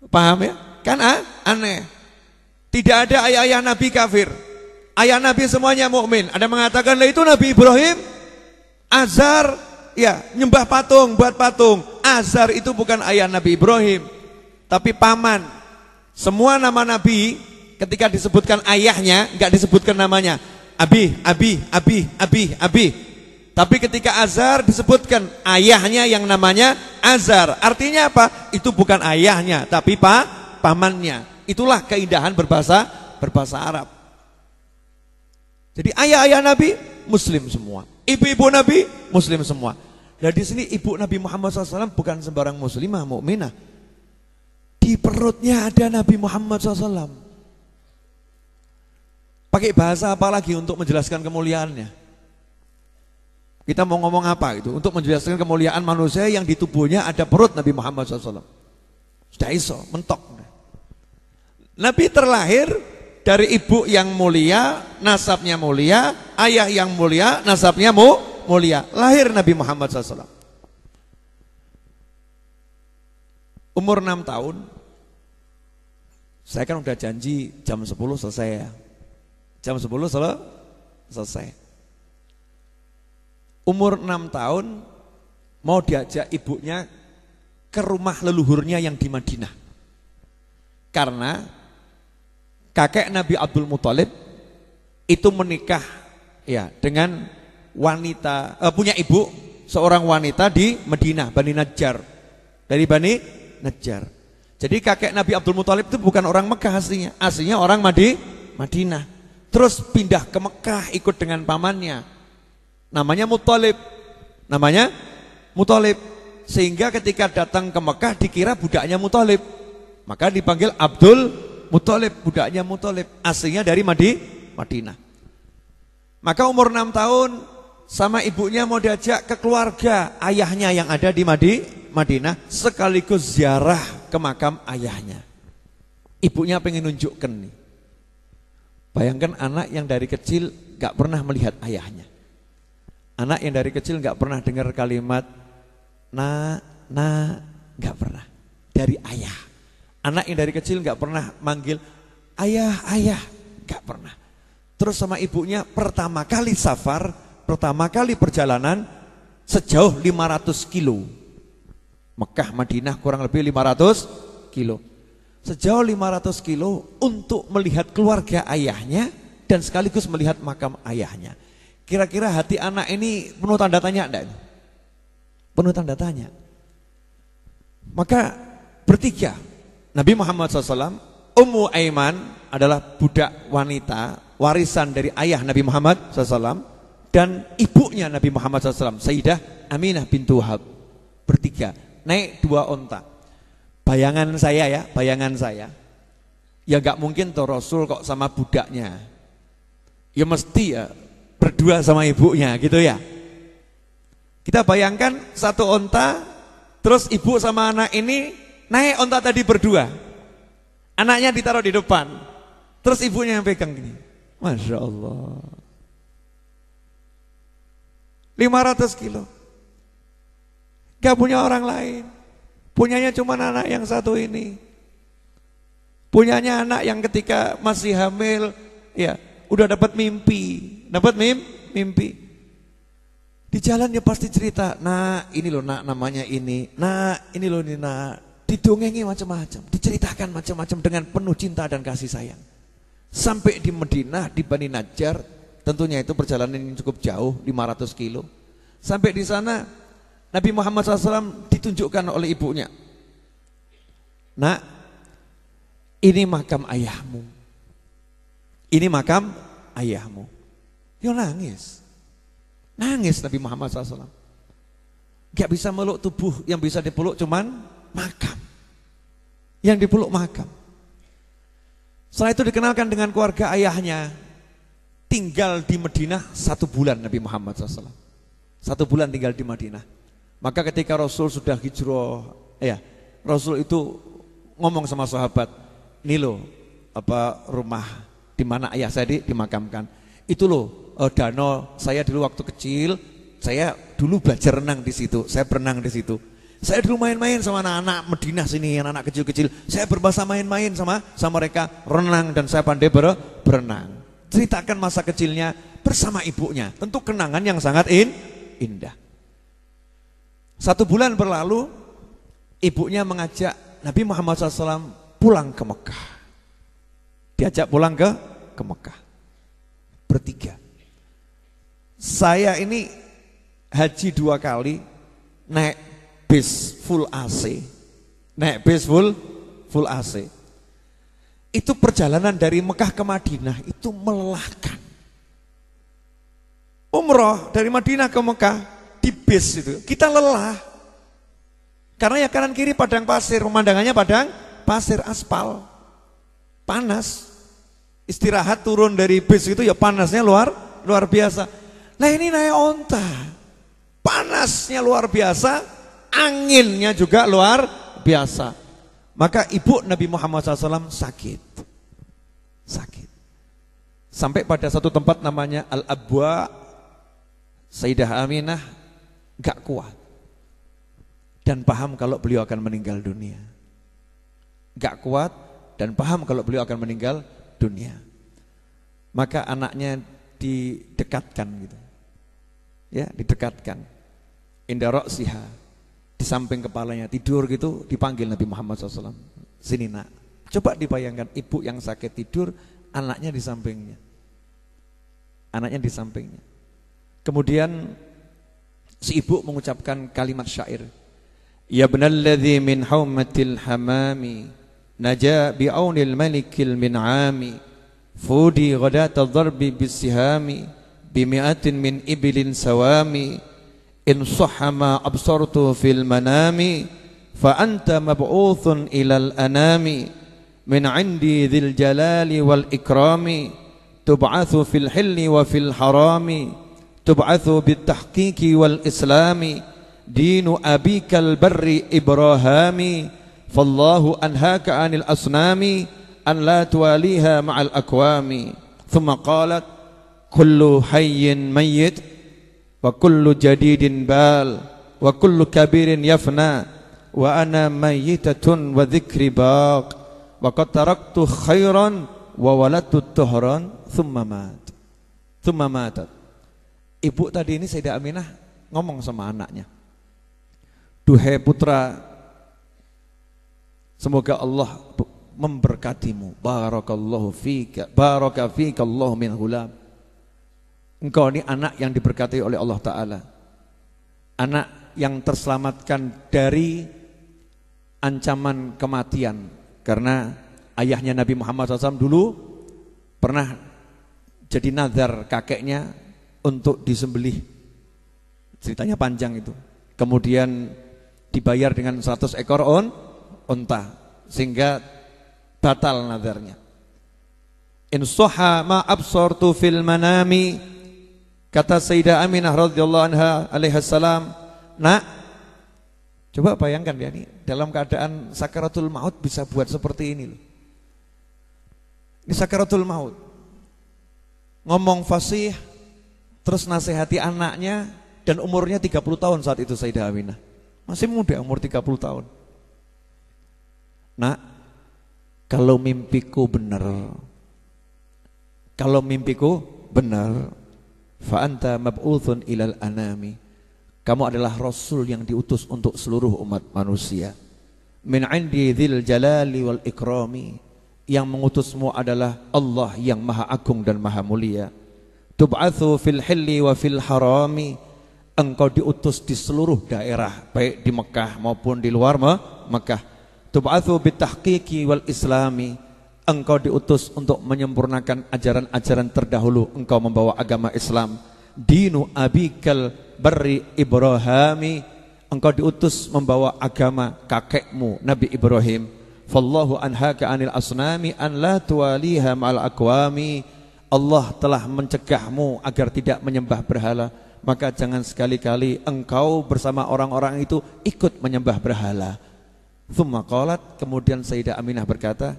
Paham ya? Kan aneh. Tidak ada ayah-ayah Nabi kafir. Ayah Nabi semuanya mukmin. Ada mengatakan lah itu Nabi Ibrahim, Azar, ya nyembah patung, buat patung. Azar itu bukan ayah Nabi Ibrahim, tapi paman. Semua nama Nabi ketika disebutkan ayahnya enggak disebutkan namanya. Abi. Tapi ketika Azar disebutkan ayahnya yang namanya Azar. Artinya apa? Itu bukan ayahnya, tapi pamannya. Itulah keindahan berbahasa Arab. Jadi ayah-ayah Nabi Muslim semua, ibu-ibu Nabi Muslim semua. Nah di sini ibu Nabi Muhammad SAW bukan sembarang muslimah, mukminah. Di perutnya ada Nabi Muhammad SAW. Pakai bahasa apa lagi untuk menjelaskan kemuliaannya? Kita mau ngomong apa itu? Untuk menjelaskan kemuliaan manusia yang di tubuhnya ada perut Nabi Muhammad SAW. Sudah iso, mentok. Nabi terlahir dari ibu yang mulia, nasabnya mulia, ayah yang mulia, nasabnya mulia. Lahir Nabi Muhammad SAW. Umur 6 tahun, saya kan udah janji jam 10 selesai ya. Jam 10 selesai. Umur 6 tahun mau diajak ibunya ke rumah leluhurnya yang di Madinah. Karena kakek Nabi Abdul Muthalib itu menikah ya dengan wanita punya ibu seorang wanita di Madinah, Bani Najjar. Dari Bani Najjar. Jadi kakek Nabi Abdul Muthalib itu bukan orang Mekah aslinya. Aslinya orang Madinah. Terus pindah ke Mekah ikut dengan pamannya. Namanya Muthalib. Namanya Muthalib. Sehingga ketika datang ke Mekah dikira budaknya Muthalib. Maka dipanggil Abdul Muthalib, budaknya Muthalib. Aslinya dari Madinah. Maka umur 6 tahun sama ibunya mau diajak ke keluarga ayahnya yang ada di Madinah, sekaligus ziarah ke makam ayahnya. Ibunya pengen nunjukkan nih. Bayangkan anak yang dari kecil gak pernah melihat ayahnya. Anak yang dari kecil gak pernah dengar kalimat gak pernah. Dari ayah. Anak yang dari kecil gak pernah manggil ayah, gak pernah. Terus sama ibunya pertama kali safar, pertama kali perjalanan sejauh 500 kilo. Mekah, Madinah kurang lebih 500 kilo. Sejauh 500 kilo untuk melihat keluarga ayahnya dan sekaligus melihat makam ayahnya. Kira-kira hati anak ini penuh tanda tanya enggak? Penuh tanda tanya. Maka bertiga, Nabi Muhammad SAW, Ummu Aiman adalah budak wanita, warisan dari ayah Nabi Muhammad SAW, dan ibunya Nabi Muhammad SAW, Sayyidah Aminah bintu Wahab. Bertiga, naik 2 onta. Bayangan saya ya gak mungkin tuh Rasul kok sama budaknya. Ya mesti ya berdua sama ibunya gitu ya. Kita bayangkan 1 onta, terus ibu sama anak ini naik onta tadi berdua. Anaknya ditaruh di depan, terus ibunya yang pegang gini. Masya Allah. 500 kilo. Gak punya orang lain. Punyanya cuma anak yang satu ini. Punyanya anak yang ketika masih hamil, ya udah dapat mimpi. Mimpi. Di jalan dia pasti cerita, nah ini loh nak namanya ini, nah ini loh ini nak. Didongengi macam-macam, diceritakan macam-macam dengan penuh cinta dan kasih sayang. Sampai di Madinah, di Bani Najjar, tentunya itu perjalanan yang cukup jauh, 500 kilo. Sampai di sana, Nabi Muhammad SAW ditunjukkan oleh ibunya. Nak, ini makam ayahmu. Ini makam ayahmu. Yo nangis. Nangis Nabi Muhammad SAW. Gak bisa meluk tubuh, yang bisa dipeluk cuman makam. Yang dipeluk makam. Setelah itu dikenalkan dengan keluarga ayahnya. Tinggal di Madinah 1 bulan Nabi Muhammad SAW. 1 bulan tinggal di Madinah. Maka ketika Rasul sudah hijrah, Rasul itu ngomong sama sahabat, ini loh rumah di mana ayah saya dimakamkan. Itu loh danau saya dulu waktu kecil, saya dulu belajar renang di situ, saya berenang di situ. Saya dulu main-main sama anak-anak Madinah sini, anak-anak kecil-kecil. Saya berbahasa main-main sama mereka, renang, dan saya pandai berenang. Ceritakan masa kecilnya bersama ibunya. Tentu kenangan yang sangat indah. 1 bulan berlalu, ibunya mengajak Nabi Muhammad SAW pulang ke Mekah. Diajak pulang ke Mekah. Bertiga. Saya ini haji 2 kali, naik bis full AC. Full AC. Itu perjalanan dari Mekah ke Madinah itu melelahkan. Umroh dari Madinah ke Mekah di bis itu kita lelah. Karena ya kanan kiri padang pasir, pemandangannya padang pasir, aspal. Panas. Istirahat turun dari bis itu ya panasnya luar biasa. Nah ini naik onta. Panasnya luar biasa, anginnya juga luar biasa. Maka ibu Nabi Muhammad SAW sakit. Sampai pada satu tempat namanya Al-Abwa, Sayyidah Aminah gak kuat. Dan paham kalau beliau akan meninggal dunia. Gak kuat dan paham kalau beliau akan meninggal dunia. Maka anaknya didekatkan gitu. Ya, didekatkan. Inda ra'siha, di samping kepalanya tidur gitu, dipanggil Nabi Muhammad SAW. Sini nak, Coba dibayangkan ibu yang sakit tidur, anaknya di sampingnya. Anaknya di sampingnya. Kemudian si ibu mengucapkan kalimat syair. Ya ibnalladzi min haumatil hamami naja bi'aunil malikil min'ami fudi ghadata dharbi bisihami bimi'atin min ibilin sawami in sahha ma absartu fil manami fa anta mab'uthun ilal anami min 'indi dzil jalali wal ikrami tub'atsu fil hilli wa fil harami tub'atsu bit tahqiqi wal islami dinu abikal barri ibrahami fallahu anhaka anil asnami an la tuwaliha ma'al akwami thumma qalat kullu hayyin mayyit wa kullu jadidin bal wa kullu kabirin yafna wa ana mayyitatun wa dhikri baq wa qad taraktu khairan wa waladtu tuhran thumma matat. Ibu tadi ini Sayyidah Aminah ngomong sama anaknya, duhai putra, semoga Allah memberkatimu. Barakallahu fika, baraka fika Allah min hulam. Engkau ini anak yang diberkati oleh Allah Ta'ala, anak yang terselamatkan dari ancaman kematian. Karena ayahnya Nabi Muhammad SAW dulu pernah jadi nazar kakeknya untuk disembelih. Ceritanya panjang itu. Kemudian dibayar dengan 100 ekor unta sehingga batal nazarnya. In sahha ma absartu fil manami, kata Sayyidah Aminah radhiyallahu anha alaihi salam, nak, coba bayangkan ya, ini dalam keadaan sakaratul maut bisa buat seperti ini loh. Ini sakaratul maut, ngomong fasih, terus nasihati anaknya, dan umurnya 30 tahun saat itu Sayyidah Aminah. Masih muda, umur 30 tahun. Nak, kalau mimpiku benar, fa anta mab'utsun ilal anami, kamu adalah Rasul yang diutus untuk seluruh umat manusia. Min 'indi dzil jalali wal ikrami, yang mengutusmu adalah Allah yang maha agung dan maha mulia. Tub'atsu fil hilli wa fil harami, engkau diutus di seluruh daerah, baik di Mekah maupun di luar Mekah. Tub'atsu bitahqiqi wal islami, engkau diutus untuk menyempurnakan ajaran-ajaran terdahulu, engkau membawa agama Islam. Dinu abikal barri Ibrahimi, engkau diutus membawa agama kakekmu Nabi Ibrahim. Fallahu anhaka anil asnami an la tuwaliha ma'al akwami, Allah telah mencegahmu agar tidak menyembah berhala, maka jangan sekali-kali engkau bersama orang-orang itu ikut menyembah berhala. Thumma qalat, kemudian Sayyidah Aminah berkata,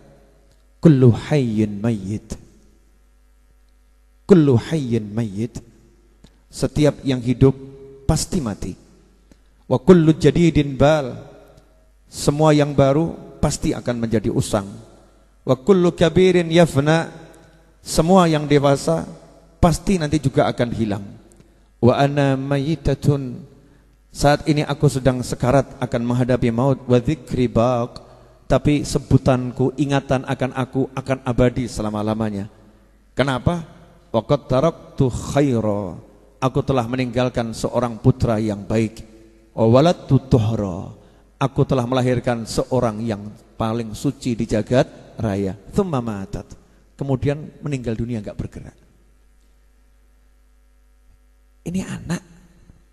kullu hayyin mayyit, kullu hayyin mayyit, setiap yang hidup pasti mati. Wa kullu jadidin bal, semua yang baru pasti akan menjadi usang. Wa kullu kabirin yafna, semua yang dewasa pasti nanti juga akan hilang. Wa ana mayyitatun, saat ini aku sedang sekarat akan menghadapi maut. Wa dzikri baq, tapi sebutanku, ingatan akan aku akan abadi selama-lamanya. Kenapa? Wa qad taraktu khaira, aku telah meninggalkan seorang putra yang baik. Wa waladtu tuhra, aku telah melahirkan seorang yang paling suci di jagat raya. Tsumma matat, kemudian meninggal dunia, enggak bergerak. Ini anak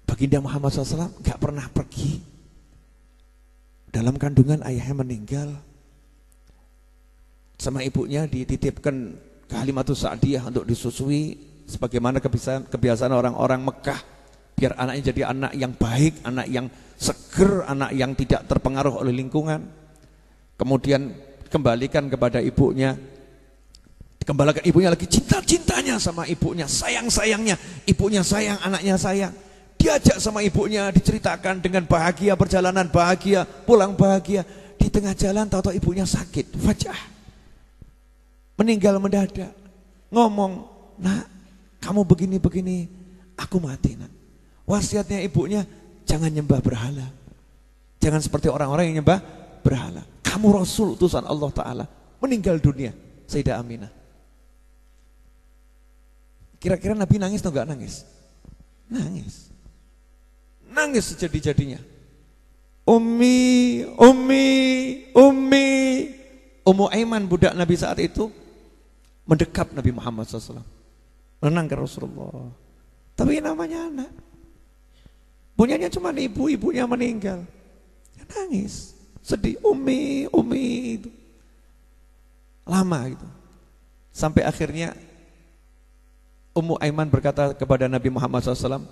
baginda Muhammad SAW enggak pernah pergi. Dalam kandungan ayahnya meninggal, sama ibunya dititipkan ke Halimatus Sa'diyah untuk disusui, sebagaimana kebiasaan orang-orang Mekah, biar anaknya jadi anak yang baik, anak yang seger, anak yang tidak terpengaruh oleh lingkungan. Kemudian kembalikan kepada ibunya, dikembalikan ibunya lagi, cinta-cintanya sama ibunya, sayang-sayangnya, ibunya sayang, anaknya sayang. Diajak sama ibunya, diceritakan dengan bahagia, perjalanan bahagia, pulang bahagia. Di tengah jalan tahu-tahu ibunya sakit, fajah, meninggal mendadak. Ngomong, nak, kamu begini-begini, aku mati, nak. Wasiatnya ibunya, jangan nyembah berhala, jangan seperti orang-orang yang nyembah berhala. Kamu Rasul utusan Allah Ta'ala, meninggal dunia Sayyidah Aminah. Kira-kira Nabi nangis atau enggak nangis? Nangis. Nangis sejadi-jadinya. Ummi, ummi, ummi. Ummu Aiman budak Nabi saat itu mendekap Nabi Muhammad SAW, menenangkan Rasulullah. Tapi namanya anak, punyanya cuma ibu, ibunya meninggal. Ya nangis, sedih, umi, umi itu. Lama gitu. Sampai akhirnya Ummu Aiman berkata kepada Nabi Muhammad SAW,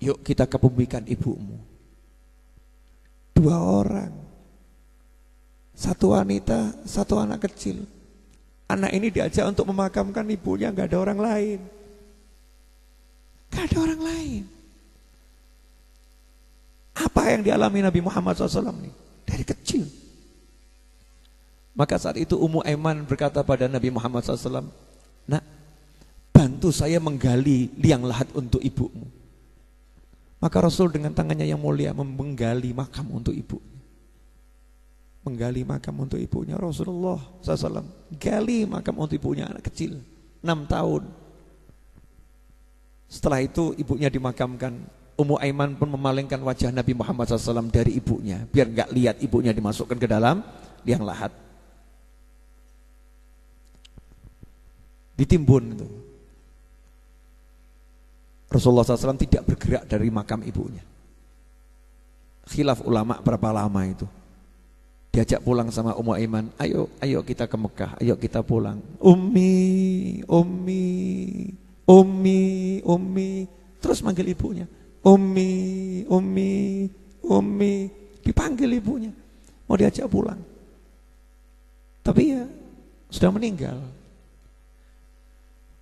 yuk kita kebumikan ibumu. 2 orang, 1 wanita, 1 anak kecil. Anak ini diajak untuk memakamkan ibunya, gak ada orang lain. Gak ada orang lain. Apa yang dialami Nabi Muhammad SAW nih? Dari kecil. Maka saat itu Ummu Aiman berkata pada Nabi Muhammad SAW, nak, bantu saya menggali liang lahat untuk ibumu. Maka Rasul dengan tangannya yang mulia menggali makam untuk ibunya. Menggali makam untuk ibunya. Rasulullah SAW gali makam untuk ibunya, anak kecil 6 tahun. Setelah itu ibunya dimakamkan. Ummu Aiman pun memalingkan wajah Nabi Muhammad SAW dari ibunya, biar gak lihat ibunya dimasukkan ke dalam liang lahat. Ditimbun itu. Rasulullah SAW tidak bergerak dari makam ibunya. Khilaf ulama berapa lama itu. Diajak pulang sama Ummu Aiman, ayo kita ke Mekah, ayo kita pulang. Ummi, ummi, ummi, ummi. Terus manggil ibunya, ummi, ummi, ummi. Dipanggil ibunya, mau diajak pulang. Tapi ya sudah meninggal.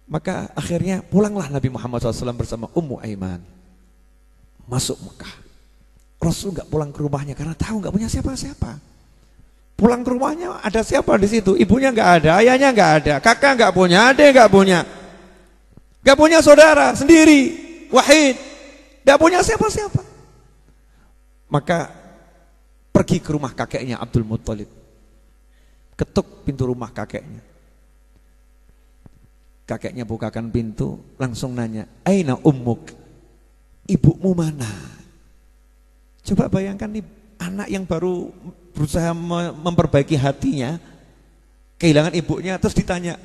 Maka akhirnya pulanglah Nabi Muhammad SAW bersama Ummu Aiman. Masuk Mekah. Rasul gak pulang ke rumahnya karena tahu gak punya siapa-siapa. Pulang ke rumahnya ada siapa di situ? Ibunya gak ada, ayahnya gak ada, kakak gak punya, adik gak punya. Gak punya saudara, sendiri, wahid. Gak punya siapa-siapa. Maka pergi ke rumah kakeknya Abdul Muttalib. Ketuk pintu rumah kakeknya. Kakeknya bukakan pintu, langsung nanya, aina ummuk? Ibumu mana? Coba bayangkan nih, anak yang baru berusaha memperbaiki hatinya, kehilangan ibunya, terus ditanya,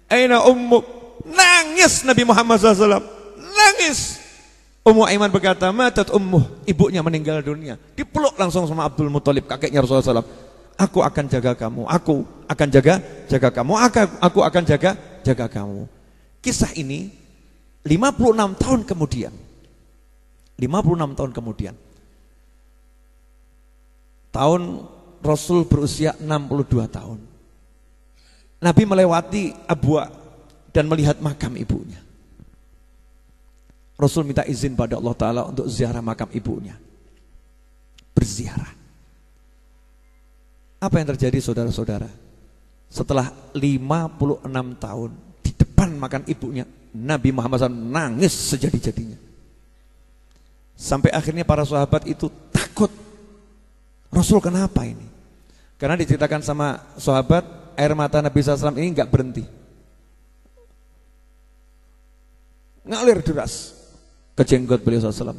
aina ummuk? Nangis Nabi Muhammad SAW, nangis. Ummu Aiman berkata, matat ummuh, ibunya meninggal dunia. Dipeluk langsung sama Abdul Muttalib, kakeknya Rasulullah SAW. Aku akan jaga kamu, aku akan jaga kamu, aku akan jaga kamu. Kisah ini 56 tahun kemudian. 56 tahun kemudian. Tahun Rasul berusia 62 tahun. Nabi melewati Abwa dan melihat makam ibunya. Rasul minta izin pada Allah Ta'ala untuk ziarah makam ibunya. Berziarah. Apa yang terjadi saudara-saudara? Setelah 56 tahun di depan makam ibunya, Nabi Muhammad SAW nangis sejadi-jadinya. Sampai akhirnya para sahabat itu takut. Rasul kenapa ini? Karena diceritakan sama sahabat, air mata Nabi SAW ini enggak berhenti. Ngalir deras ke jenggot beliau SAW,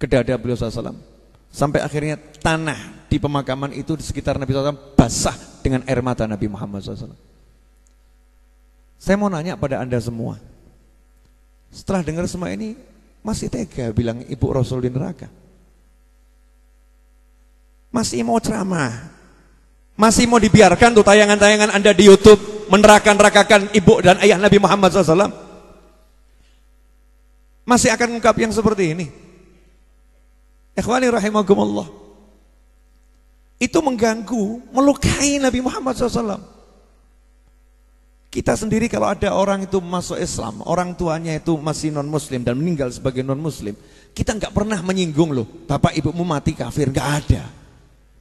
ke dada beliau SAW. Sampai akhirnya tanah di pemakaman itu di sekitar Nabi SAW basah dengan air mata Nabi Muhammad SAW. Saya mau nanya pada anda semua, setelah dengar semua ini masih tega bilang ibu Rasul di neraka? Masih mau ceramah? Masih mau dibiarkan tuh tayangan-tayangan anda di YouTube meneraka-nerakakan ibu dan ayah Nabi Muhammad SAW? Masih akan mengungkap yang seperti ini? Ikhwani rahimakumullah. Itu mengganggu, melukai Nabi Muhammad SAW. Kita sendiri kalau ada orang itu masuk Islam, orang tuanya itu masih non muslim dan meninggal sebagai non muslim, kita nggak pernah menyinggung loh, bapak ibumu mati kafir, nggak ada.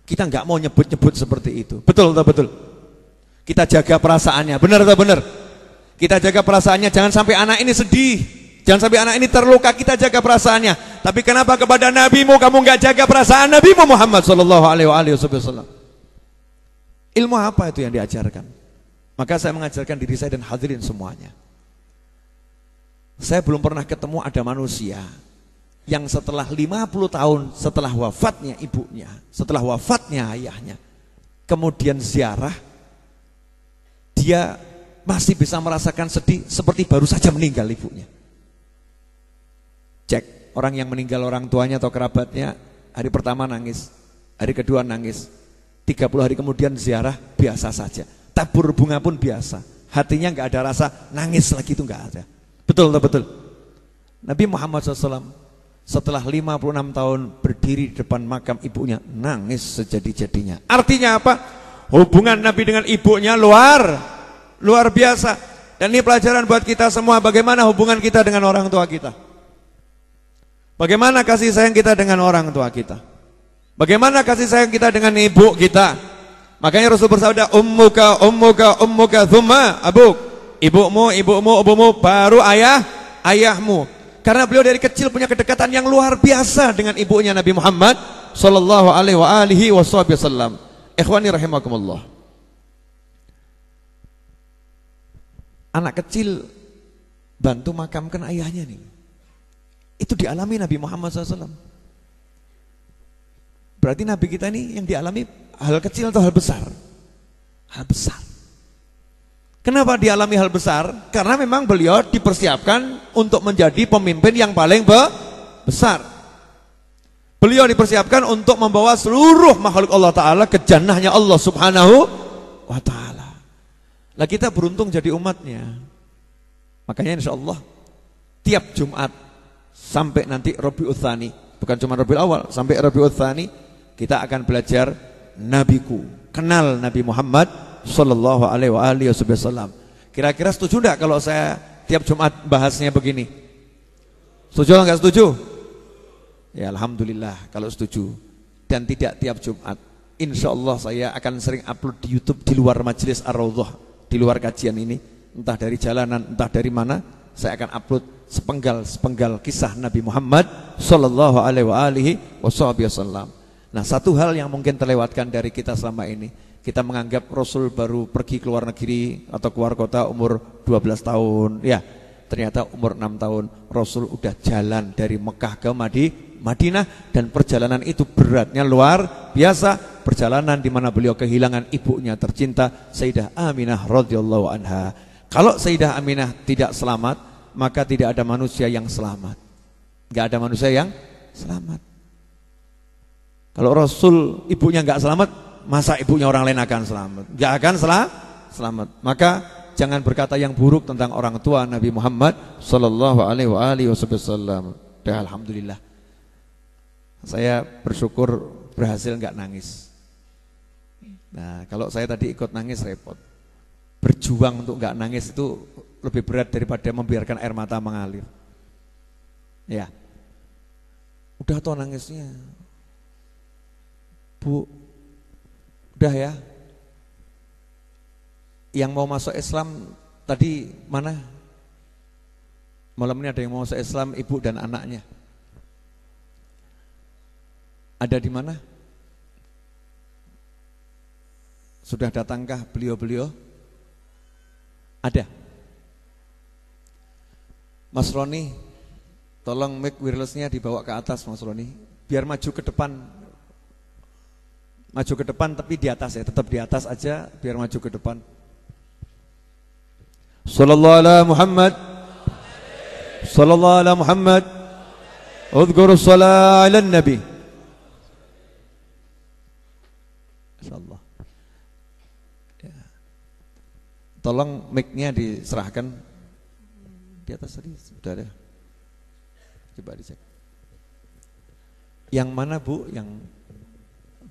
Kita nggak mau nyebut-nyebut seperti itu. Betul atau betul? Kita jaga perasaannya, benar atau benar? Kita jaga perasaannya, jangan sampai anak ini sedih, jangan sampai anak ini terluka, kita jaga perasaannya. Tapi kenapa kepada nabimu kamu nggak jaga perasaan nabimu Muhammad sallallahu alaihi wasallam? Ilmu apa itu yang diajarkan? Maka saya mengajarkan diri saya dan hadirin semuanya. Saya belum pernah ketemu ada manusia yang setelah 50 tahun setelah wafatnya ibunya, setelah wafatnya ayahnya, kemudian ziarah, dia masih bisa merasakan sedih seperti baru saja meninggal ibunya. Cek, orang yang meninggal orang tuanya atau kerabatnya, hari pertama nangis, hari kedua nangis, 30 hari kemudian ziarah biasa saja, tabur bunga pun biasa, hatinya nggak ada rasa nangis lagi, itu nggak ada. Betul, betul. Nabi Muhammad SAW setelah 56 tahun berdiri di depan makam ibunya, nangis sejadi-jadinya. Artinya apa? Hubungan Nabi dengan ibunya luar biasa. Dan ini pelajaran buat kita semua, bagaimana hubungan kita dengan orang tua kita. Bagaimana kasih sayang kita dengan orang tua kita. Bagaimana kasih sayang kita dengan ibu kita. Makanya Rasul bersabda, ummuka thumma abuk. Ibumu, baru ayahmu. Karena beliau dari kecil punya kedekatan yang luar biasa dengan ibunya Nabi Muhammad sallallahu alaihi wasallam. Ikhwani rahimakumullah. Anak kecil bantu makamkan ayahnya nih. Itu dialami Nabi Muhammad SAW. Berarti Nabi kita ini yang dialami hal kecil atau hal besar? Hal besar. Kenapa dialami hal besar? Karena memang beliau dipersiapkan untuk menjadi pemimpin yang paling besar. Beliau dipersiapkan untuk membawa seluruh makhluk Allah Ta'ala ke jannahnya Allah Subhanahu wa Ta'ala. Lah kita beruntung jadi umatnya. Makanya insya Allah tiap Jumat sampai nanti Rabiul Tsani, bukan cuma Rabiul Awal, sampai Rabiul Tsani kita akan belajar Nabiku, kenal Nabi Muhammad sallallahu alaihi wasallam. Kira-kira setuju enggak kalau saya tiap Jumat bahasnya begini? Setuju atau enggak setuju? Ya alhamdulillah kalau setuju. Dan tidak tiap Jumat. Insya Allah saya akan sering upload di YouTube di luar majelis Ar-Raudhah, di luar kajian ini, entah dari jalanan, entah dari mana, saya akan upload sepenggal kisah Nabi Muhammad sallallahu alaihi wasallam. Nah, satu hal yang mungkin terlewatkan dari kita selama ini, kita menganggap Rasul baru pergi ke luar negeri atau keluar kota umur 12 tahun. Ya, ternyata umur 6 tahun Rasul udah jalan dari Mekah ke Madinah, dan perjalanan itu beratnya luar biasa. Perjalanan di mana beliau kehilangan ibunya tercinta Sayyidah Aminah radhiyallahu anha. Kalau Sayyidah Aminah tidak selamat, maka tidak ada manusia yang selamat. Enggak ada manusia yang selamat. Kalau Rasul ibunya enggak selamat, masa ibunya orang lain akan selamat? Enggak akan selamat. Maka jangan berkata yang buruk tentang orang tua Nabi Muhammad sallallahu alaihi wasallam. Dan alhamdulillah saya bersyukur berhasil enggak nangis. Nah, kalau saya tadi ikut nangis repot. Berjuang untuk enggak nangis itu lebih berat daripada membiarkan air mata mengalir. Ya. Udah toh nangisnya. Bu, udah ya. Yang mau masuk Islam tadi mana? Malam ini ada yang mau masuk Islam, ibu dan anaknya. Ada di mana? Sudah datangkah beliau-beliau? Ada. Mas Roni, tolong mic wirelessnya dibawa ke atas Mas Roni, biar maju ke depan. Maju ke depan tapi di atas ya, tetap di atas aja biar maju ke depan. Sallallahu ala Muhammad. Sallallahu ala Muhammad. Udhkur salat ala Nabi. Insyaallah. Ya. Tolong mic-nya diserahkan di atas tadi sudah ada. Coba dicek. Yang mana Bu? Yang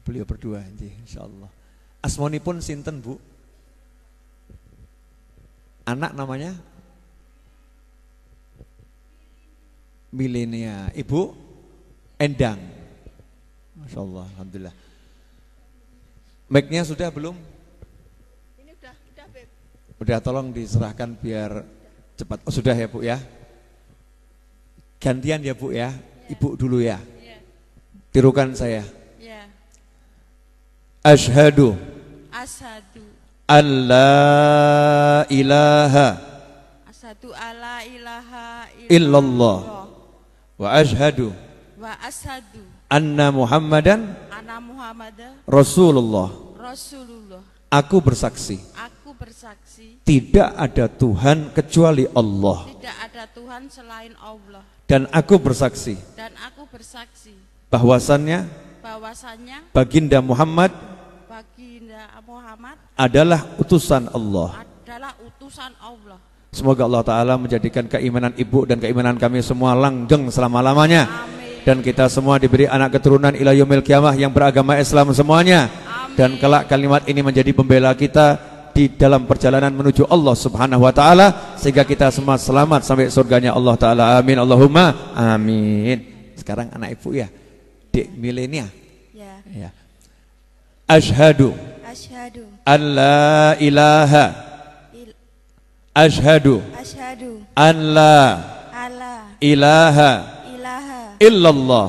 beliau berdua insyaallah. Asmonipun sinten Bu? Anak namanya Milenia, Ibu Endang. Masyaallah, alhamdulillah. Mic-nya sudah belum? Ini udah Beb. Udah, tolong diserahkan biar cepat. Oh sudah ya Bu ya. Gantian ya Bu ya. Ibu dulu ya. Tirukan saya. Asyhadu
Asyhadu
alla ilaha
asyhadu alla ilaha
illallah wa asyhadu
wa asyhadu
anna Muhammadan
anna Muhammadan
Rasulullah.
Rasulullah.
Aku bersaksi
Aku bersaksi
tidak ada Tuhan kecuali Allah,
tidak ada Tuhan selain Allah,
dan aku bersaksi bahwasannya Baginda Muhammad adalah utusan Allah. Semoga Allah Ta'ala menjadikan keimanan ibu dan keimanan kami semua langgeng selama-lamanya. Amin. Dan kita semua diberi anak keturunan ila yaumil qiyamah yang beragama Islam semuanya. Amin. Dan kelak kalimat ini menjadi pembela kita di dalam perjalanan menuju Allah Subhanahu wa Ta'ala, sehingga kita semua selamat sampai surganya Allah Ta'ala. Amin Allahumma amin. Sekarang anak ibu ya, Dek milenia ya. Asyhadu an la ilaha Asyhadu an la ilaha illallah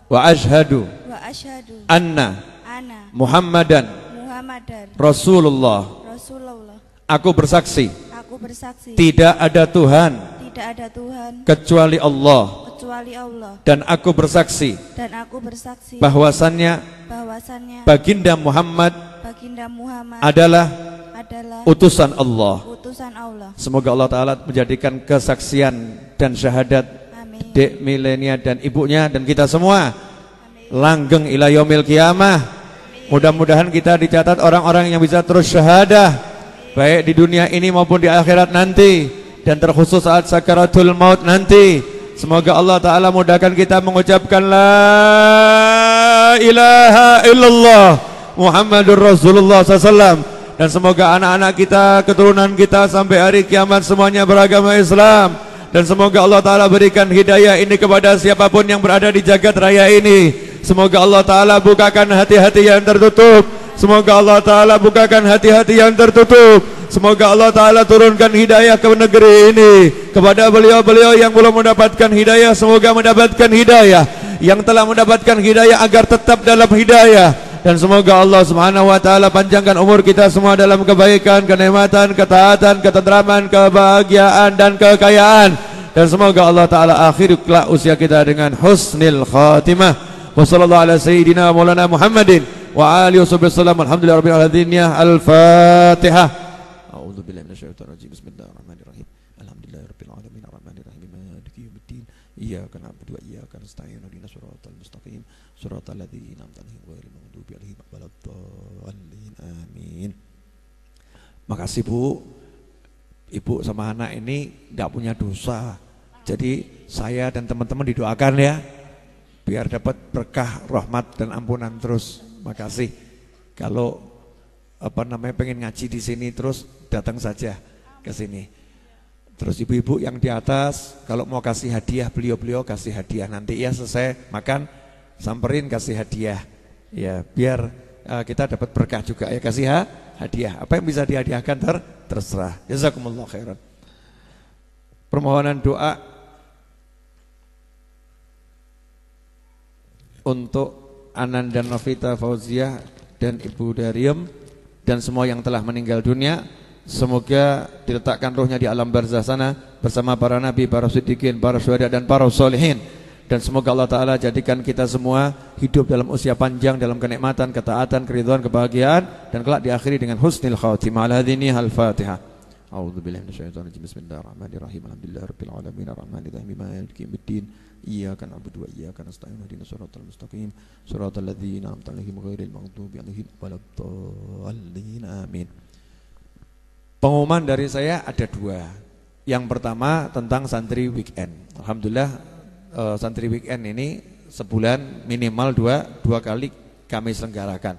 wa asyhadu anna Muhammadan Rasulullah. Aku bersaksi tidak ada Tuhan kecuali Allah, dan aku bersaksi bahwasannya Baginda Muhammad adalah utusan Allah. Semoga Allah Ta'ala menjadikan kesaksian dan syahadat Dek milenia dan ibunya dan kita semua langgeng ila yaumil qiyamah. Mudah-mudahan kita dicatat orang-orang yang bisa terus syahadah baik di dunia ini maupun di akhirat nanti, dan terkhusus saat sakaratul maut nanti. Semoga Allah Ta'ala mudahkan kita mengucapkan la ilaha illallah Muhammadur Rasulullah SAW. Dan semoga anak-anak kita, keturunan kita sampai hari kiamat semuanya beragama Islam. Dan semoga Allah Ta'ala berikan hidayah ini kepada siapapun yang berada di jagat raya ini. Semoga Allah Ta'ala bukakan hati-hati yang tertutup. Semoga Allah Ta'ala bukakan hati-hati yang tertutup. Semoga Allah Ta'ala turunkan hidayah ke negeri ini. Kepada beliau-beliau yang belum mendapatkan hidayah, semoga mendapatkan hidayah. Yang telah mendapatkan hidayah agar tetap dalam hidayah. Dan semoga Allah Subhanahu wa Ta'ala panjangkan umur kita semua dalam kebaikan, kenikmatan, ketaatan, ketentraman, kebahagiaan dan kekayaan. Dan semoga Allah Ta'ala akhiri kelak usia kita dengan husnil khatimah. Wa sallallahu ala sayyidina maulana Muhammadin wa alihi wasallam. Alhamdulillah rabbil alamin. Al-Fatihah. A'udzu billahi minasyaitonir rajim. Bismillahirrahmanirrahim. Alhamdulillahi rabbil alamin arrahmanir rahim maliki yaumiddin. Iyyaka na'budu wa iyyaka nasta'in. Ihdinas siratal mustaqim. Siratal ladzina an'amta 'alaihim ghairil maghdubi 'alaihim waladdallin. Amin. Makasih Bu. Ibu sama anak ini enggak punya dosa. Jadi saya dan teman-teman didoakan ya, biar dapat berkah, rahmat dan ampunan terus. Makasih. Kalau pengen ngaji di sini terus datang saja ke sini. Terus ibu-ibu yang di atas kalau mau kasih hadiah, beliau-beliau kasih hadiah. Nanti ya selesai makan samperin kasih hadiah. Ya, biar kita dapat berkah juga ya, kasih hadiah. Apa yang bisa dihadiahkan terserah. Jazakumullah khairan. Permohonan doa untuk Ananda Novita Fauziah dan Ibu Dariem dan semua yang telah meninggal dunia. Semoga diletakkan ruhnya di alam barzah sana bersama para nabi, para siddiqin, para syuhada dan para sholihin. Dan semoga Allah Ta'ala jadikan kita semua hidup dalam usia panjang, dalam kenikmatan, ketaatan, keridhaan, kebahagiaan, dan kelak diakhiri dengan husnil khatimah. Al-hadini al-Fatihah. A'udzu billahi minasyaitonir rajim. Bismillahirrahmanirrahim. Alhamdulillahirabbil alamin arrahmanir rahim maliki yaumiddin. Iyyaka na'budu wa iyyaka nasta'in. Ihdinas siratal mustaqim. Siratal ladzina an'amta 'alaihim ghairil maghdubi 'alaihim waladdallin. Amin. Pengumuman dari saya ada dua. Yang pertama tentang santri weekend. Alhamdulillah santri weekend ini sebulan minimal dua kali kami selenggarakan.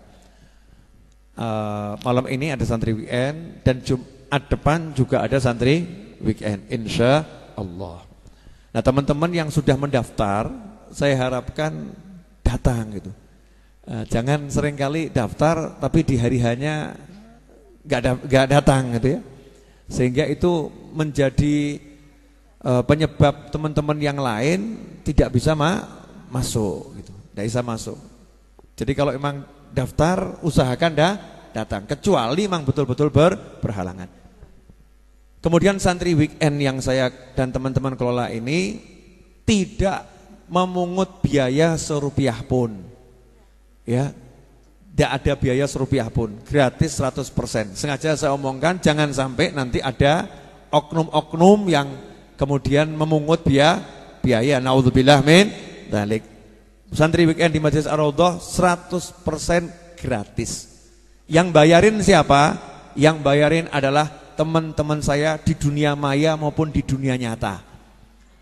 Malam ini ada santri weekend dan Jumat depan juga ada santri weekend, insya Allah. Nah teman-teman yang sudah mendaftar, saya harapkan datang gitu. Jangan seringkali daftar tapi di hari hanya nggak datang gitu ya, sehingga itu menjadi penyebab teman-teman yang lain tidak bisa masuk gitu, tidak bisa masuk. Jadi kalau emang daftar usahakan datang, kecuali memang betul-betul berhalangan. Kemudian santri weekend yang saya dan teman-teman kelola ini tidak memungut biaya serupiah pun. Ya, tidak ada biaya serupiah pun, gratis 100%. Sengaja saya omongkan jangan sampai nanti ada oknum-oknum yang kemudian memungut biaya. Naudzubillah min dzalik. Santri weekend di Majelis Ar-Raudhah 100% gratis. Yang bayarin siapa? Yang bayarin adalah teman-teman saya di dunia maya maupun di dunia nyata.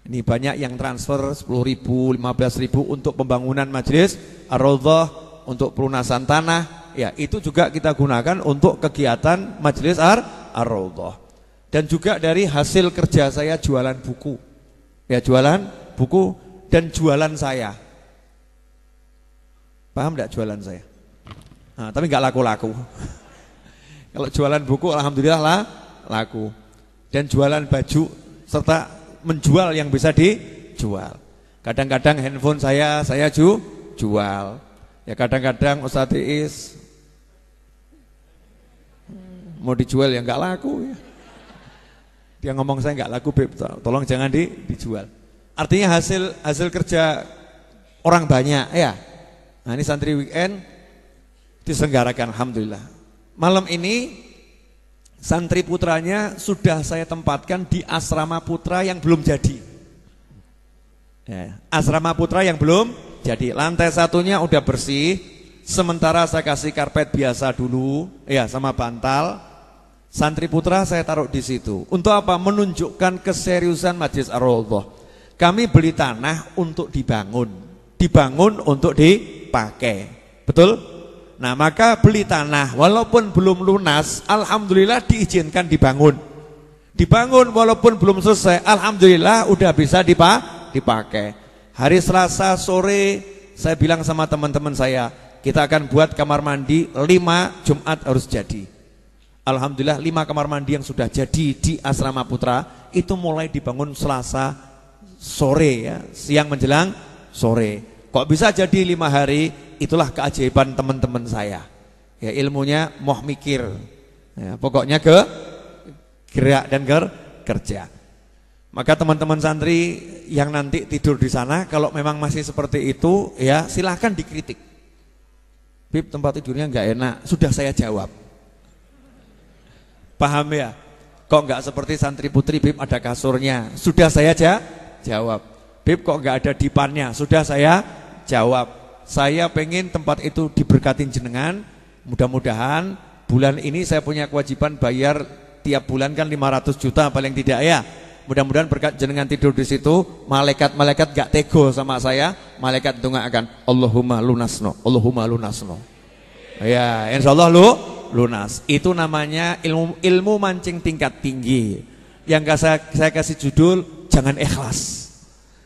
Ini banyak yang transfer 10.000, 15.000 untuk pembangunan Majelis Ar-Raudhah, untuk pelunasan tanah. Ya, itu juga kita gunakan untuk kegiatan Majelis Ar-Raudhah. Dan juga dari hasil kerja saya jualan buku. Ya, jualan buku dan jualan saya. Paham enggak jualan saya? Nah, tapi enggak laku-laku. Kalau jualan buku alhamdulillah lah laku. Dan jualan baju serta menjual yang bisa dijual. Kadang-kadang handphone saya jual. Ya kadang-kadang Ustaz Iis mau dijual ya enggak laku ya. Dia ngomong saya enggak laku, Beb, tolong jangan dijual. Artinya hasil kerja orang banyak ya. Nah, ini santri weekend diselenggarakan alhamdulillah. Malam ini santri putranya sudah saya tempatkan di asrama putra yang belum jadi. Ya, asrama putra yang belum jadi. Lantai satunya udah bersih, sementara saya kasih karpet biasa dulu, ya sama bantal. Santri putra saya taruh di situ. Untuk apa? Menunjukkan keseriusan Majelis Ar-Raudhah. Kami beli tanah untuk dibangun untuk dipakai. Betul? Nah, maka beli tanah walaupun belum lunas, alhamdulillah diizinkan dibangun. Dibangun walaupun belum selesai, alhamdulillah udah bisa dipakai. Hari Selasa sore saya bilang sama teman-teman saya, kita akan buat kamar mandi 5 Jumat harus jadi. Alhamdulillah 5 kamar mandi yang sudah jadi di Asrama Putra itu mulai dibangun Selasa sore ya, siang menjelang sore. Kok bisa jadi 5 hari? Itulah keajaiban teman-teman saya. Ya, ilmunya moh mikir. Ya, pokoknya gerak dan kerja. Maka teman-teman santri yang nanti tidur di sana, kalau memang masih seperti itu, ya silahkan dikritik. Bib, tempat tidurnya nggak enak. Sudah saya jawab. Paham ya? Kok nggak seperti santri putri, Bib, ada kasurnya. Sudah saya jawab. Bib, kok nggak ada dipannya? Sudah saya jawab. Saya pengen tempat itu diberkatin jenengan. Mudah-mudahan bulan ini saya punya kewajiban bayar tiap bulan kan 500 juta paling tidak ya. Mudah-mudahan berkat jenengan tidur di situ, malaikat-malaikat gak tego sama saya, malaikat akan Allahumma lunasno, Allahumma lunasno. Ya, insyaallah lunas. Itu namanya ilmu mancing tingkat tinggi. Yang saya kasih judul jangan ikhlas.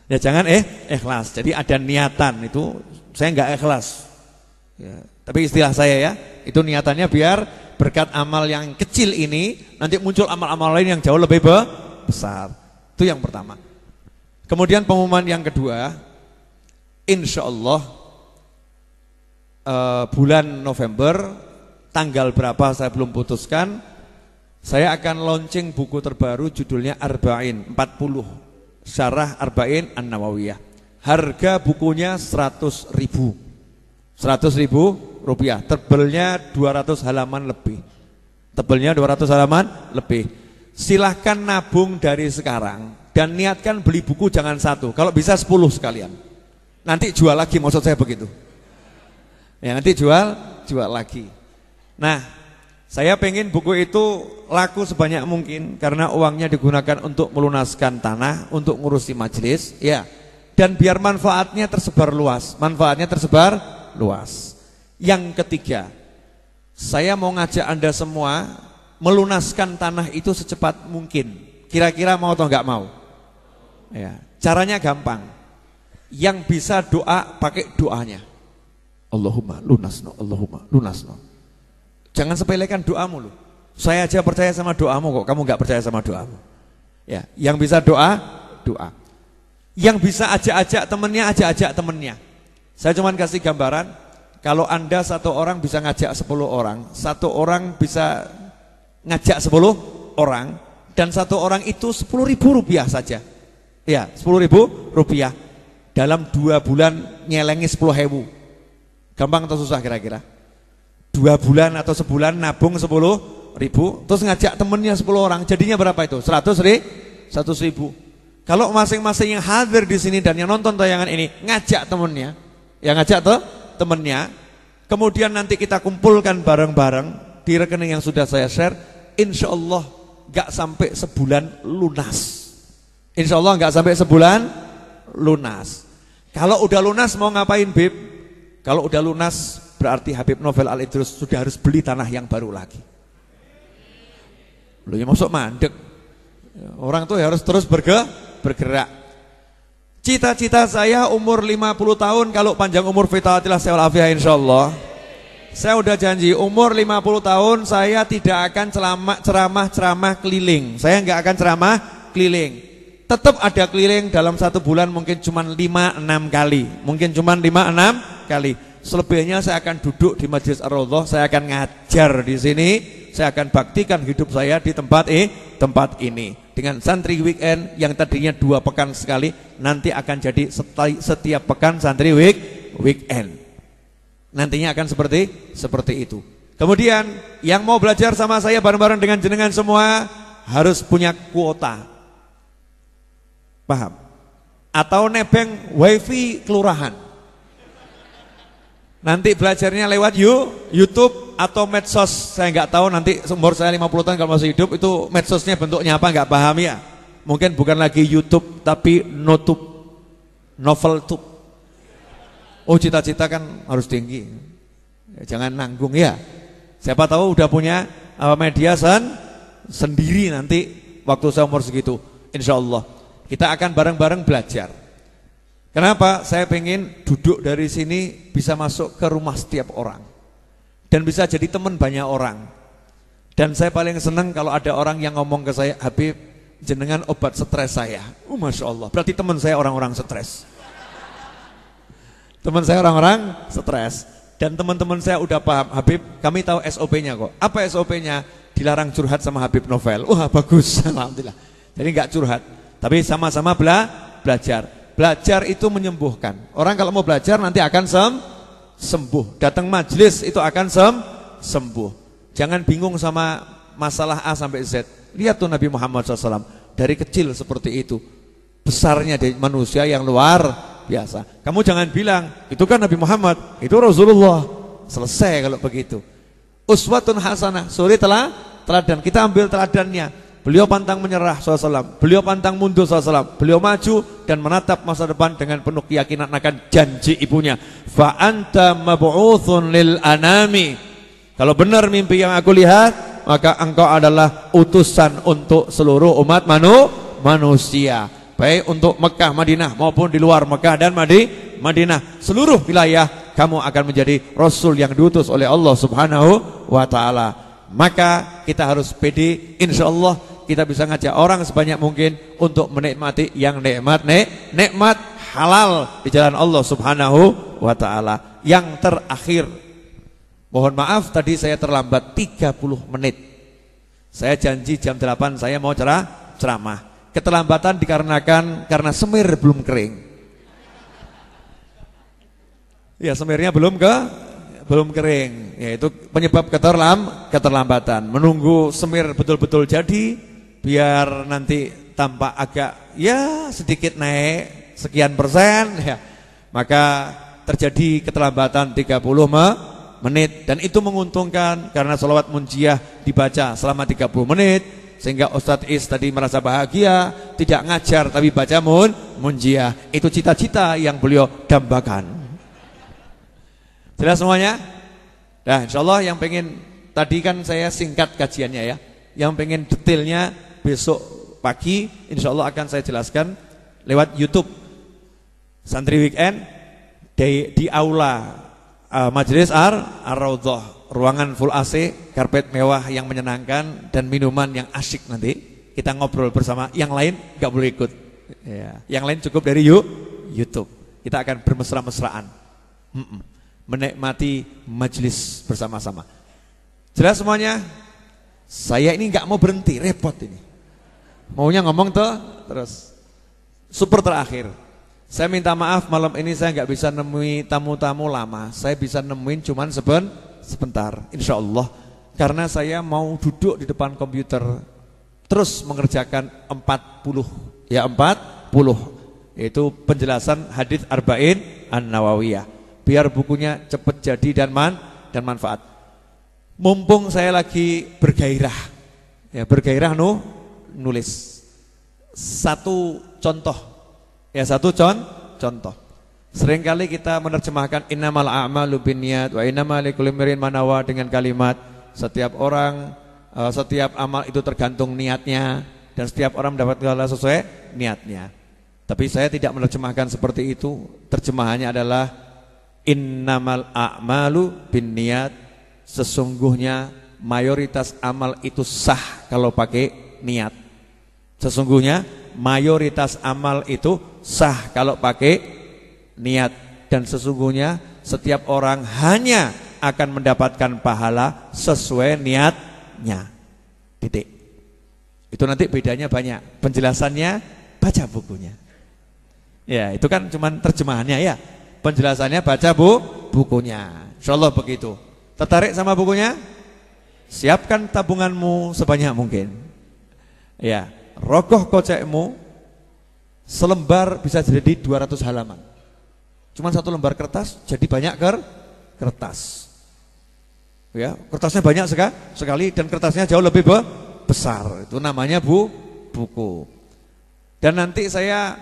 Ya jangan ikhlas. Jadi ada niatan itu saya enggak ikhlas. Ya, tapi istilah saya ya, itu niatannya biar berkat amal yang kecil ini nanti muncul amal-amal lain yang jauh lebih besar. Itu yang pertama. Kemudian pengumuman yang kedua, insya Allah bulan November, tanggal berapa saya belum putuskan, saya akan launching buku terbaru judulnya Arba'in 40 Syarah Arba'in An-Nawawiyah. Harga bukunya 100.000 rupiah. Tebelnya 200 halaman lebih. Silahkan nabung dari sekarang dan niatkan beli buku jangan 1, kalau bisa 10 sekalian. Nanti jual lagi, maksud saya begitu. Ya nanti jual lagi. Nah, saya pengen buku itu laku sebanyak mungkin karena uangnya digunakan untuk melunaskan tanah, untuk ngurusi majelis, ya. Dan biar manfaatnya tersebar luas. Yang ketiga, saya mau ngajak Anda semua melunaskan tanah itu secepat mungkin. Kira-kira mau atau enggak mau? Ya, caranya gampang. Yang bisa doa pakai doanya. Allahumma lunasno, Allahumma lunasno. Jangan sepelekan doamu loh. Saya aja percaya sama doamu kok, kamu enggak percaya sama doamu. Ya, yang bisa doa. Yang bisa ajak-ajak temennya. Saya cuma kasih gambaran. Kalau Anda satu orang bisa ngajak 10 orang, satu orang bisa ngajak 10 orang, dan satu orang itu 10.000 rupiah saja. Ya, 10.000 rupiah. Dalam 2 bulan nyelengi 10.000. Gampang atau susah kira-kira? 2 bulan atau sebulan nabung 10.000, terus ngajak temennya 10 orang, jadinya berapa itu? 100.000. Kalau masing-masing yang hadir di sini dan yang nonton tayangan ini ngajak temennya, yang ngajak tuh temennya, kemudian nanti kita kumpulkan bareng-bareng di rekening yang sudah saya share, insya Allah gak sampai sebulan lunas. Insya Allah gak sampai sebulan lunas. Kalau udah lunas mau ngapain, Bib? Kalau udah lunas berarti Habib Novel Al-Idrus sudah harus beli tanah yang baru lagi. Loh ya masuk mandek. Orang tuh harus terus bergerak. Cita-cita saya umur 50 tahun, kalau panjang umur fitatilah saya walafiah insyaallah. Saya udah janji umur 50 tahun saya tidak akan ceramah keliling. Saya nggak akan ceramah keliling. Tetap ada keliling dalam 1 bulan mungkin cuma 5-6 kali. Mungkin cuma 5-6 kali. Selebihnya saya akan duduk di Majlis Ar-Raudhah, saya akan ngajar di sini, saya akan baktikan hidup saya di tempat ini. Dengan santri weekend yang tadinya 2 pekan sekali, nanti akan jadi setiap pekan santri weekend. Nantinya akan seperti itu. Kemudian yang mau belajar sama saya bareng-bareng dengan jenengan semua harus punya kuota. Paham? Atau nebeng wifi kelurahan. Nanti belajarnya lewat YouTube atau medsos. Saya nggak tahu nanti umur saya 50 tahun kalau masih hidup itu medsosnya bentuknya apa, nggak paham ya. Mungkin bukan lagi YouTube tapi novel tube. Oh, cita-cita kan harus tinggi. Ya, jangan nanggung ya. Siapa tahu udah punya media sendiri nanti waktu saya umur segitu. Insya Allah kita akan bareng-bareng belajar. Kenapa? Saya pengen duduk dari sini bisa masuk ke rumah setiap orang dan bisa jadi teman banyak orang. Dan saya paling senang kalau ada orang yang ngomong ke saya, Habib, jenengan obat stres saya. Masya Allah, berarti teman saya orang-orang stres. Teman saya orang-orang stres. Dan teman-teman saya udah paham, Habib, kami tahu SOP-nya kok. Apa SOP-nya? Dilarang curhat sama Habib Novel. Wah, bagus, alhamdulillah. Jadi nggak curhat, tapi sama-sama belajar. Belajar itu menyembuhkan. Orang kalau mau belajar nanti akan sembuh. Datang majelis itu akan sembuh. Jangan bingung sama masalah A sampai Z. Lihat tuh Nabi Muhammad SAW dari kecil seperti itu. Besarnya dari manusia yang luar biasa. Kamu jangan bilang itu kan Nabi Muhammad, itu Rasulullah. Selesai kalau begitu. Uswatun hasanah, suri teladan. Kita ambil teladannya. Beliau pantang menyerah SAW, beliau pantang mundur SAW, beliau maju dan menatap masa depan dengan penuh keyakinan akan janji ibunya. Fa anta mab'utsun lil anami. Kalau benar mimpi yang aku lihat, maka engkau adalah utusan untuk seluruh umat manusia. Baik untuk Mekah, Madinah maupun di luar Mekah dan Madinah, seluruh wilayah kamu akan menjadi Rasul yang diutus oleh Allah Subhanahu wa Ta'ala. Maka kita harus pede, insya Allah kita bisa ngajak orang sebanyak mungkin untuk menikmati yang nikmat halal di jalan Allah Subhanahu wa Ta'ala. Yang terakhir, mohon maaf tadi saya terlambat 30 menit. Saya janji jam 8 saya mau ceramah. Keterlambatan dikarenakan karena semir belum kering. Ya, semirnya belum kering, yaitu penyebab keterlambatan. Menunggu semir betul-betul jadi, biar nanti tampak agak ya sedikit naik sekian persen ya. Maka terjadi keterlambatan 30 menit dan itu menguntungkan karena sholawat munjiah dibaca selama 30 menit sehingga Ustadz Is tadi merasa bahagia, tidak ngajar tapi baca munjiah. Itu cita-cita yang beliau dambakan. Jelas semuanya? Nah, insyaallah yang pengen tadi kan saya singkat kajiannya ya. Yang pengen detailnya besok pagi insyaallah akan saya jelaskan lewat YouTube. Santri weekend di aula Majelis Ar-Raudhah, ruangan full AC, karpet mewah yang menyenangkan dan minuman yang asyik. Nanti kita ngobrol bersama. Yang lain gak boleh ikut ya. Yang lain cukup dari YouTube. Kita akan bermesra-mesraan. menikmati majelis bersama-sama. Jelas semuanya? Saya ini nggak mau berhenti, repot ini. Maunya ngomong tuh terus. Super terakhir. Saya minta maaf malam ini saya nggak bisa nemui tamu-tamu lama. Saya bisa nemuin cuman sebentar, insya Allah. Karena saya mau duduk di depan komputer terus mengerjakan 40, ya 40, yaitu penjelasan hadits Arba'in An-Nawawiyah. Biar bukunya cepat jadi dan manfaat. Mumpung saya lagi bergairah, ya bergairah nulis. Satu contoh. Ya satu contoh. Seringkali kita menerjemahkan innamal a'malu binniyat wa innamal likulli imrin ma nawa dengan kalimat setiap orang, setiap amal itu tergantung niatnya dan setiap orang mendapat pahala sesuai niatnya. Tapi saya tidak menerjemahkan seperti itu. Terjemahannya adalah innamal a'malu binniyat, sesungguhnya mayoritas amal itu sah kalau pakai niat. Sesungguhnya mayoritas amal itu sah kalau pakai niat, dan sesungguhnya setiap orang hanya akan mendapatkan pahala sesuai niatnya. Titik. Itu nanti bedanya banyak. Penjelasannya baca bukunya. Ya, itu kan cuman terjemahannya ya. Penjelasannya baca bukunya. Insyaallah begitu. Tertarik sama bukunya? Siapkan tabunganmu sebanyak mungkin. Ya, rogoh kocekmu selembar bisa jadi 200 halaman. Cuman satu lembar kertas jadi banyak kertas. Ya, kertasnya banyak sekali dan kertasnya jauh lebih besar. Itu namanya buku. Dan nanti saya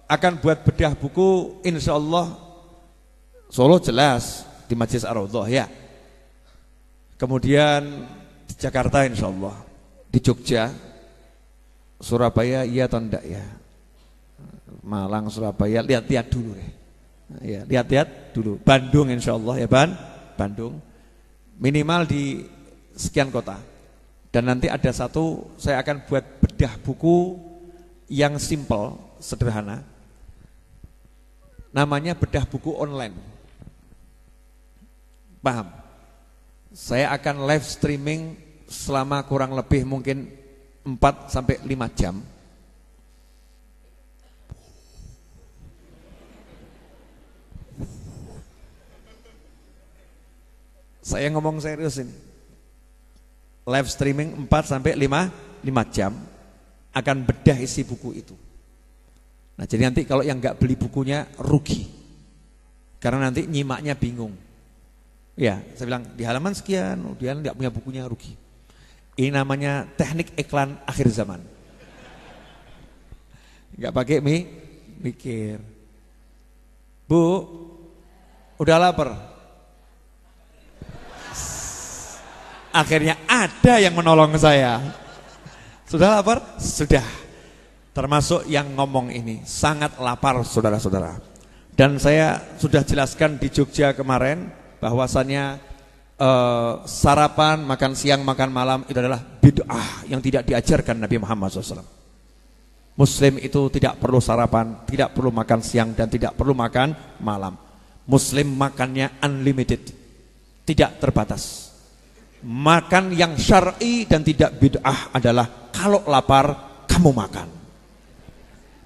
akan buat bedah buku insyaallah Solo jelas di Majlis Ar-Raudhah ya. Kemudian di Jakarta insyaallah, di Jogja, Surabaya iya atau enggak ya? Malang, Surabaya, lihat-lihat dulu deh. Ya, lihat-lihat dulu. Bandung insyaallah ya Bandung. Minimal di sekian kota. Dan nanti ada satu saya akan buat bedah buku yang simple, sederhana. Namanya bedah buku online. Paham? Saya akan live streaming selama kurang lebih mungkin 4 sampai 5 jam. Saya ngomong serius ini. Live streaming 4 sampai 5 jam akan bedah isi buku itu. Nah, jadi nanti kalau yang enggak beli bukunya rugi. Karena nanti nyimaknya bingung. Ya, saya bilang di halaman sekian, dia enggak punya bukunya rugi. Ini namanya teknik iklan akhir zaman. Enggak pakai mikir. Bu, udah lapar? Akhirnya ada yang menolong saya. Sudah lapar? Sudah. Termasuk yang ngomong ini sangat lapar saudara-saudara. Dan saya sudah jelaskan di Jogja kemarin bahwasannya sarapan, makan siang, makan malam itu adalah bid'ah yang tidak diajarkan Nabi Muhammad SAW. Muslim itu tidak perlu sarapan, tidak perlu makan siang, dan tidak perlu makan malam. Muslim makannya unlimited, tidak terbatas. Makan yang syar'i dan tidak bid'ah adalah kalau lapar kamu makan.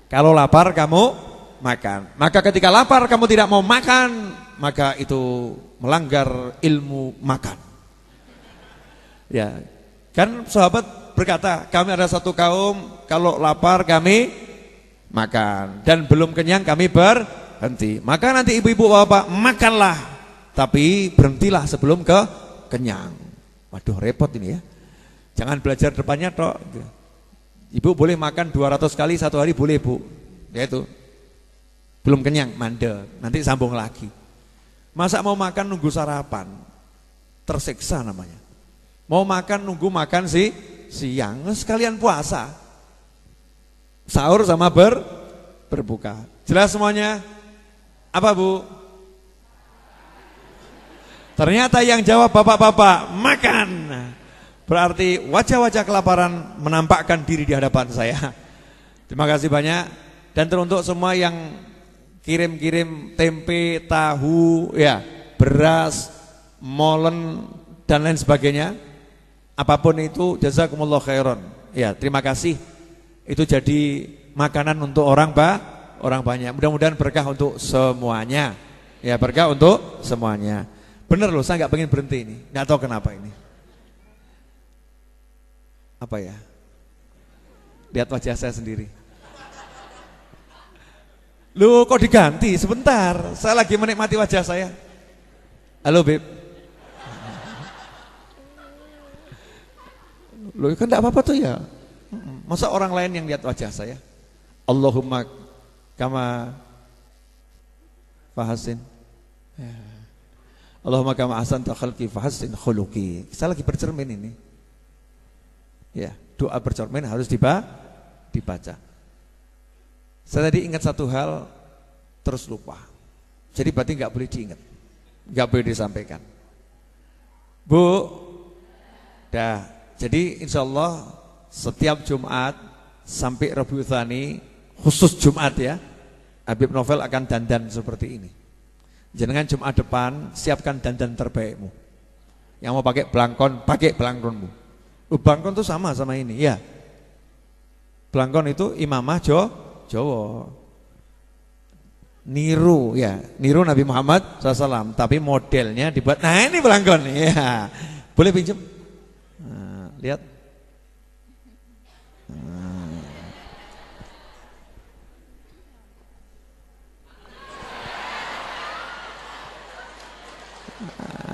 Kalau lapar kamu makan. Maka ketika lapar kamu tidak mau makan, maka itu melanggar ilmu makan. Ya, kan sahabat berkata, kami ada satu kaum kalau lapar kami makan dan belum kenyang kami berhenti. Maka nanti ibu-ibu bapak makanlah, tapi berhentilah sebelum kenyang. Waduh repot ini ya. Jangan belajar depannya tok. Ibu boleh makan 200 kali satu hari boleh bu. Ya itu. Belum kenyang, mandek. Nanti sambung lagi. Masa mau makan nunggu sarapan? Tersiksa namanya. Mau makan nunggu makan siang, sekalian puasa. Sahur sama berbuka. Jelas semuanya? Apa bu? Ternyata yang jawab bapak-bapak, makan. Berarti wajah-wajah kelaparan menampakkan diri di hadapan saya. Terima kasih banyak. Dan teruntuk semua yang kirim-kirim tempe, tahu, ya, beras, molen dan lain sebagainya. Apapun itu, jazakumullah khairan. Ya, terima kasih. Itu jadi makanan untuk orang banyak. Mudah-mudahan berkah untuk semuanya. Ya, berkah untuk semuanya. Bener loh, saya nggak pengen berhenti ini. Nggak tahu kenapa ini. Apa ya? Lihat wajah saya sendiri. Loh, kok diganti? Sebentar, saya lagi menikmati wajah saya. Halo, Beb. Loh, kan enggak apa-apa tuh ya. Masa orang lain yang lihat wajah saya? Allahumma kama fahasin. Ya. Allahumma kama ahsanta khalqi fahasin khuluqi. Saya lagi bercermin ini. Ya, doa bercermin harus dibaca. Saya tadi ingat satu hal terus lupa. Jadi berarti nggak boleh diingat, nggak boleh disampaikan. Bu, dah. Jadi insya Allah setiap Jumat sampai Rabiul Tsani, khusus Jumat ya, Habib Novel akan dandan seperti ini. Jangan Jumat depan siapkan dandan terbaikmu. Yang mau pakai belangkon, pakai belangkonmu. Belangkon itu sama ini ya. Belangkon itu imamah Jawa. Niru ya, niru Nabi Muhammad SAW, tapi modelnya dibuat. Nah ini belangkon ya, boleh pinjam? Nah, lihat.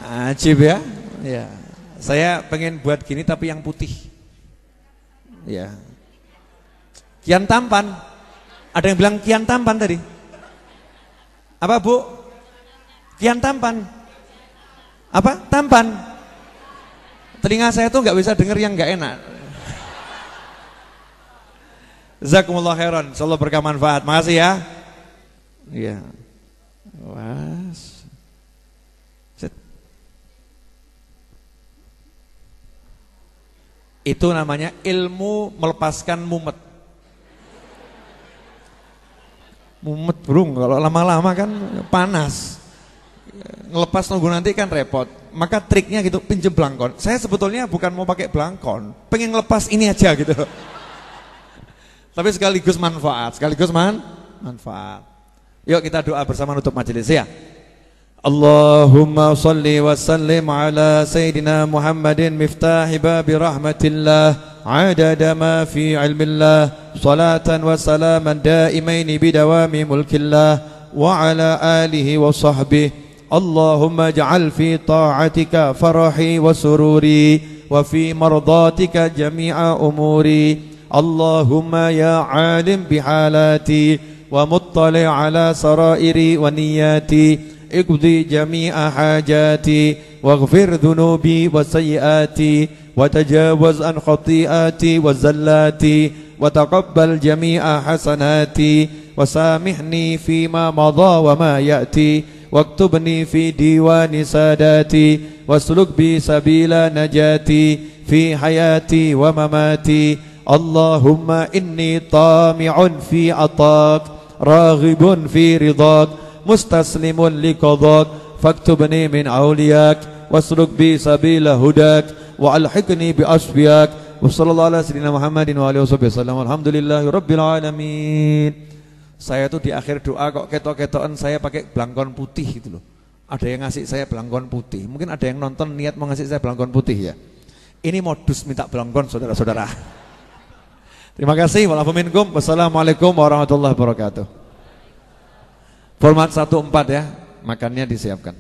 Ajib ya. Ya, saya pengen buat gini tapi yang putih. Ya, kian tampan. Ada yang bilang kian tampan tadi. Apa Bu? Kian tampan. Apa? Tampan. Telinga saya tuh nggak bisa dengar yang nggak enak. Jazakumullah khairan. Insyaallah berkah manfaat. Makasih ya. Iya. Was. Itu namanya ilmu melepaskan mumet. Mumet burung, kalau lama-lama kan panas. Ngelepas nunggu nanti kan repot. Maka triknya gitu, pinjem belangkon. Saya sebetulnya bukan mau pakai belangkon, pengen ngelepas ini aja gitu. Tapi sekaligus manfaat, manfaat. Yuk kita doa bersama nutup majelis ya. Allahumma salli wa sallim ala Sayyidina Muhammadin miftahi babi rahmatillah adada ma fi ilmillah salatan wa salaman daimaini bidawami mulkillah wa ala alihi wa sahbihi Allahumma ja'al fi ta'atika farahi wa sururi wa fi mardatika jami'a umuri Allahumma ya alim bihalati wa muttali ala sarairi wa niyati اقضي جميع حاجاتي واغفر ذنوبي وسيئاتي وتجاوز عن خطيئاتي وزلاتي وتقبل جميع حسناتي وسامحني فيما مضى وما يأتي واكتبني في ديوان ساداتي واسلك بي سبيل نجاتي في حياتي ومماتي اللهم إني طامع في عطاك راغب في رضاك مستسلم لقضاك فاكتبني من أولياك واسلك بي سبيل هداك وألحقني بأصفياك وصلى الله على سيدنا محمد وآله وسلم alhamdulillahi rabbil alamin. Saya tuh di akhir doa kok ketok-ketokan saya pakai belangkon putih gitu loh. Ada yang ngasih saya belangkon putih. Mungkin ada yang nonton niat mau ngasih saya belangkon putih ya. Ini modus minta belangkon saudara-saudara. Terima kasih. Wassalamualaikum warahmatullahi wabarakatuh. Format 14 ya, makannya disiapkan.